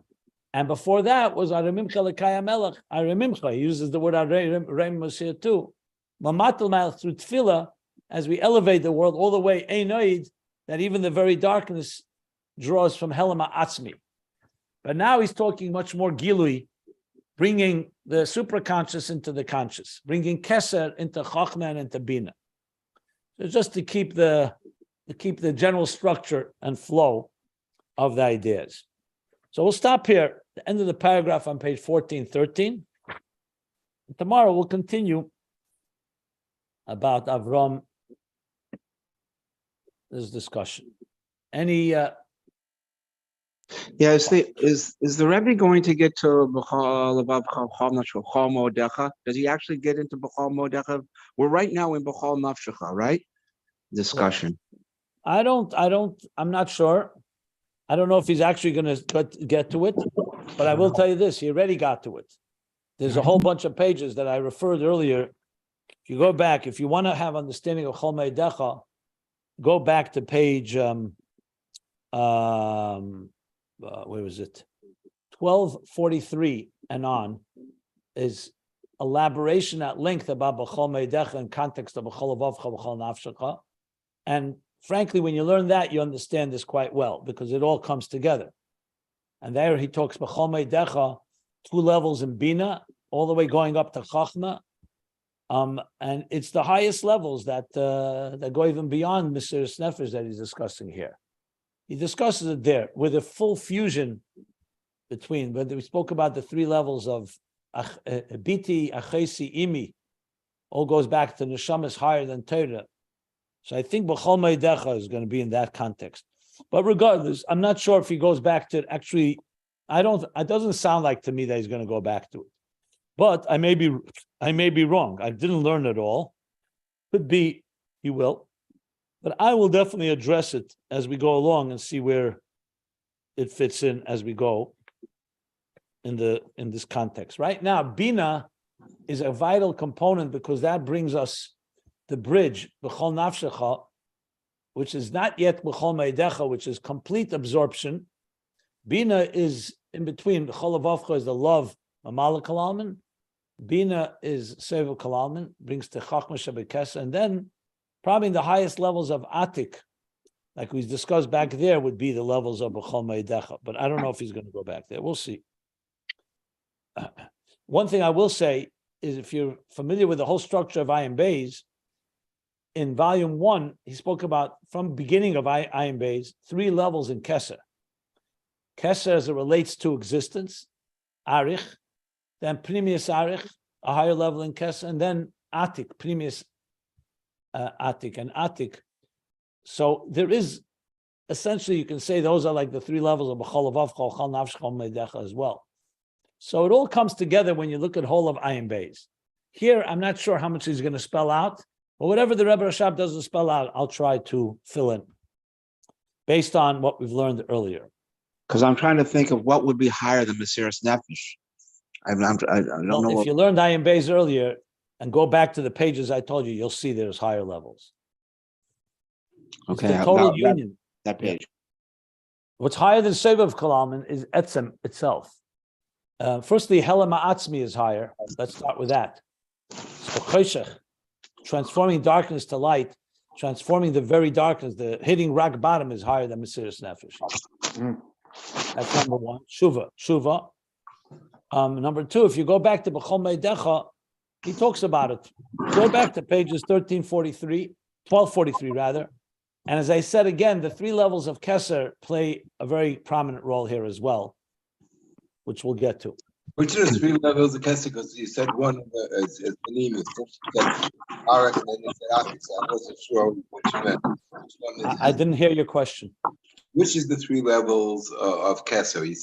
And before that was Arimim Chelakaya Melech, Arimimcha. He uses the word Arim Moshe too. Mamatal Melech through Tefillah, as we elevate the world all the way, Einoid, that even the very darkness draws from Helama Atzmi. But now he's talking much more Gilui, bringing the superconscious into the conscious, bringing Keser into Chochma and into Binah. So just to keep the general structure and flow of the ideas. So we'll stop here, the end of the paragraph on page 1413. Tomorrow we'll continue about Avram, this discussion. Any Yeah, is the Rebbe going to get to B'chal about B'chal Modecha? Does he actually get into B'chal Modecha? We're right now in B'chal Nafshecha, right? Discussion. I'm not sure. I don't know if he's actually going to get to it, but I will tell you this, he already got to it. There's a whole bunch of pages that I referred earlier. If you go back, if you want to have understanding of Chol Moedecha, go back to page where was it? 1243 and on is elaboration at length about B'chol Moedecha in context of B'chol Avavcha, B'chol Nafshecha. And frankly, when you learn that, you understand this quite well because it all comes together. And there he talks B'chol Moedecha, 2 levels in Binah, all the way going up to Chochma. And it's the highest levels that go even beyond Mesiras Nefesh that he's discussing here. He discusses it there with a full fusion between, when we spoke about the 3 levels of Biti, Achesi, Imi, all goes back to Neshama higher than Torah. So I think B'chol Moedecha is going to be in that context. But regardless, I'm not sure if he goes back to it. Actually, it doesn't sound like to me that he's going to go back to it. But I may be wrong. I didn't learn it all. Could be he will. But I will definitely address it as we go along and see where it fits in as we go in this context. Right now, Binah is a vital component because that brings us the bridge, B'chol Nafshecha, which is not yet B'chol Moedecha, which is complete absorption. Binah is in between. B'chol Avavcha is the love, Mamala Kalalman. Binah is Sovev Kalalman, brings to Chochma Keser, and then probably in the highest levels of Atik, like we discussed back there, would be the levels of B'chol Me'edecha. But I don't know if he's going to go back there. We'll see. One thing I will say is, if you're familiar with the whole structure of Ayin Beis, in volume 1, he spoke about, from beginning of Ayin Beis, 3 levels in Keser. Keser as it relates to existence, Arich, then Primius Arich, a higher level in Keser, and then Atik, Primius Atik, and Atik. So there is, essentially, you can say those are like the 3 levels of B'chol Avav, Chol Nafsh, Chol Me'edecha as well. So it all comes together when you look at whole of Ayin Beis. Here, I'm not sure how much he's going to spell out, but whatever the Rebbe Rashab doesn't spell out, I'll try to fill in based on what we've learned earlier. Because I'm trying to think of what would be higher than Mesiras Nefesh. I don't know. If you learned Ayin Beis earlier and go back to the pages I told you, you'll see there's higher levels. Okay, it's the total union. That page. What's higher than Sovev Kalaman is Etzem itself. Firstly, Hela Ma'atzmi is higher. Let's start with that. So Choshech, transforming darkness to light, transforming the very darkness, the hitting rock bottom is higher than Mesiras Nefesh. That's number 1. Tshuva. Number 2, if you go back to B'chol Me'edecha, he talks about it. Go back to pages 1243 rather. And as I said again, the 3 levels of Keser play a very prominent role here as well, which we'll get to. Which are the 3 levels of Keser? Because you said one is Benim, first you said Arak, and then you said Atik, so I wasn't sure what you meant. Which one is I didn't hear your question. Which is the 3 levels of Keser? You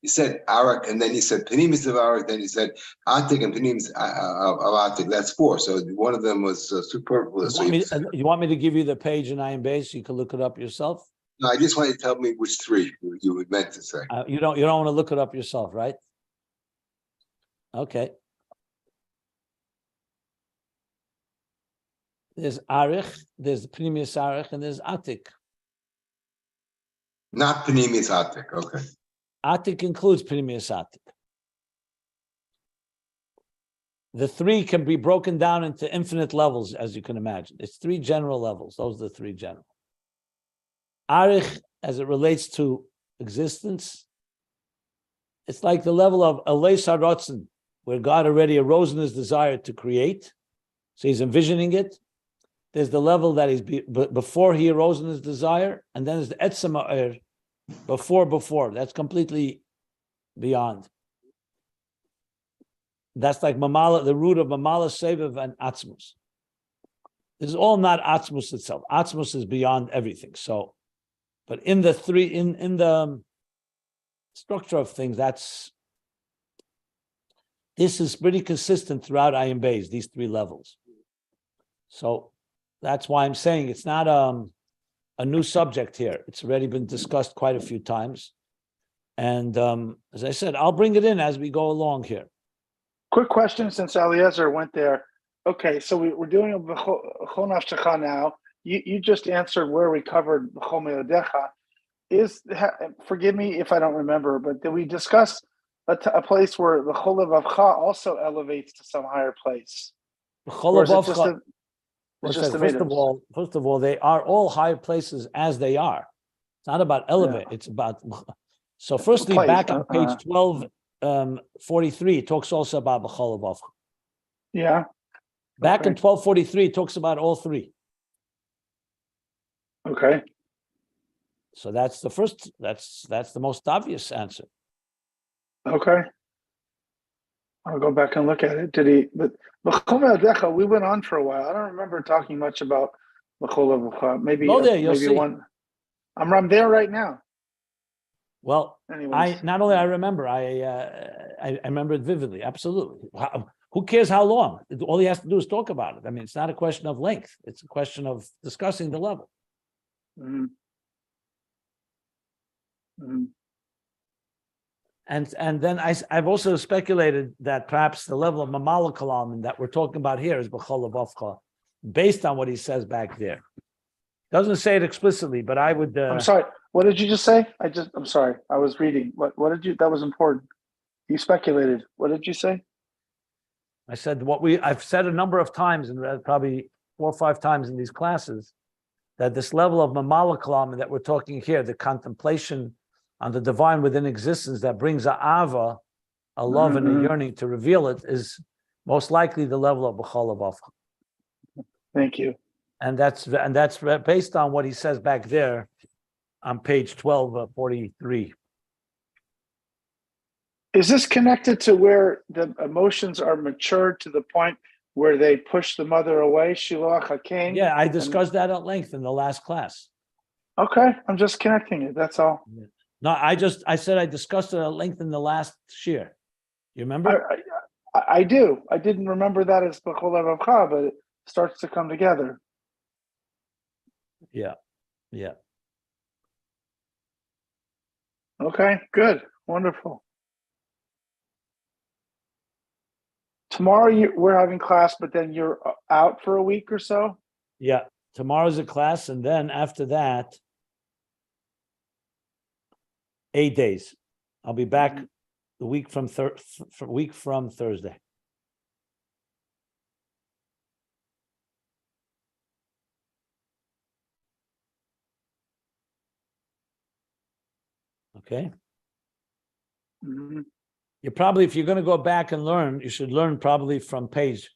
said Arak, and then you said Panimis of Arak, then you said Atik and Panimis of Atik. That's 4. So one of them was superfluous. You want me to give you the page in Ayin Beis so you can look it up yourself? No, I just want you to tell me which 3 you meant to say. You don't want to look it up yourself, right? Okay. There's Arich, there's Pnimius Arich, and there's Atik. Not Panimis Atik, okay. Atik includes Pnimius Atik. The 3 can be broken down into infinite levels, as you can imagine. It's 3 general levels. Those are the 3 general. Arich, as it relates to existence, it's like the level of Alei Sarotzen, where God already arose in his desire to create. So he's envisioning it. There's the level that he's before he arose in his desire, and then there's the Etzem Ha'er, before. That's completely beyond. That's like Mamala, the root of Mamala, Sovev, and Atzmus. This is all not Atzmus itself. Atzmus is beyond everything. So, but in the 3, in the structure of things, this is pretty consistent throughout Ayin Beis, these 3 levels. So that's why I'm saying it's not a new subject here. It's already been discussed quite a few times. And as I said, I'll bring it in as we go along here. Quick question, since Eliezer went there. Okay, so we're doing a B'chol Nafshecha now. You just answered where we covered B'chol Me'edecha. Forgive me if I don't remember, but did we discuss a place where the B'chol Avavcha also elevates to some higher place? B'chol Avavcha. First of all, they are all high places as they are. It's not about elevate. Yeah. It's about. So, firstly, back on page 1243, it talks also about B'chol Avavcha. Yeah. Back in 1243, it talks about all 3. Okay. So that's the first. That's the most obvious answer. Okay. I'll go back and look at it. Did he? But B'chol Me'edecha, we went on for a while. I don't remember talking much about B'chol Avavcha. Maybe go there, you'll see. One. I'm there right now. Well, anyways. I remember. I remember it vividly. Absolutely. Who cares how long? All he has to do is talk about it. I mean, it's not a question of length. It's a question of discussing the level. Mm-hmm. Mm-hmm. And then I've also speculated that perhaps the level of Mamala Kalam that we're talking about here is B'chol Avavcha, based on what he says back there. Doesn't say it explicitly, but I would. I'm sorry. What did you just say? I'm sorry. I was reading. What did you? That was important. You speculated. What did you say? I said I've said a number of times, and probably 4 or 5 times in these classes, that this level of Mamalakalam that we're talking here, the contemplation on the divine within existence that brings a ava, a love and a yearning to reveal it, is most likely the level of B'chol Avavcha. Thank you. And that's based on what he says back there on page 1243. Is this connected to where the emotions are matured to the point where they push the mother away? Shiloach HaKain? Yeah, I discussed that at length in the last class. Okay, I'm just connecting it. That's all. No, I said I discussed it at length in the last shir. You remember? I do. I didn't remember that as B'chol Avavcha, but it starts to come together. Yeah. Okay, good. Wonderful. Tomorrow we're having class, but then you're out for a week or so? Yeah. Tomorrow's a class, and then after that, 8 days. I'll be back the week from Thursday. Okay. You probably, if you're going to go back and learn, you should learn probably from page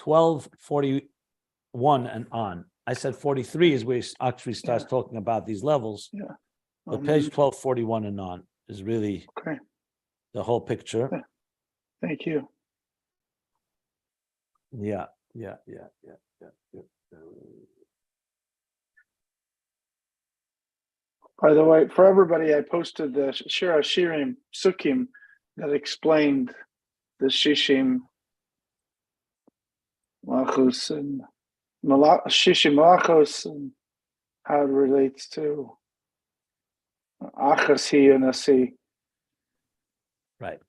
1241 and on. I said 43 is where he actually starts talking about these levels. Yeah. But page 1241 and on is really the whole picture. Thank you. Yeah. By the way, for everybody, I posted the Shir HaShirim Sukkim that explained the Shishim Malchus and Shishim Malchus and how it relates to Achas Hi and Asi. Right.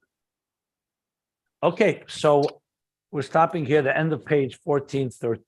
Okay, so we're stopping here, the end of page 1413.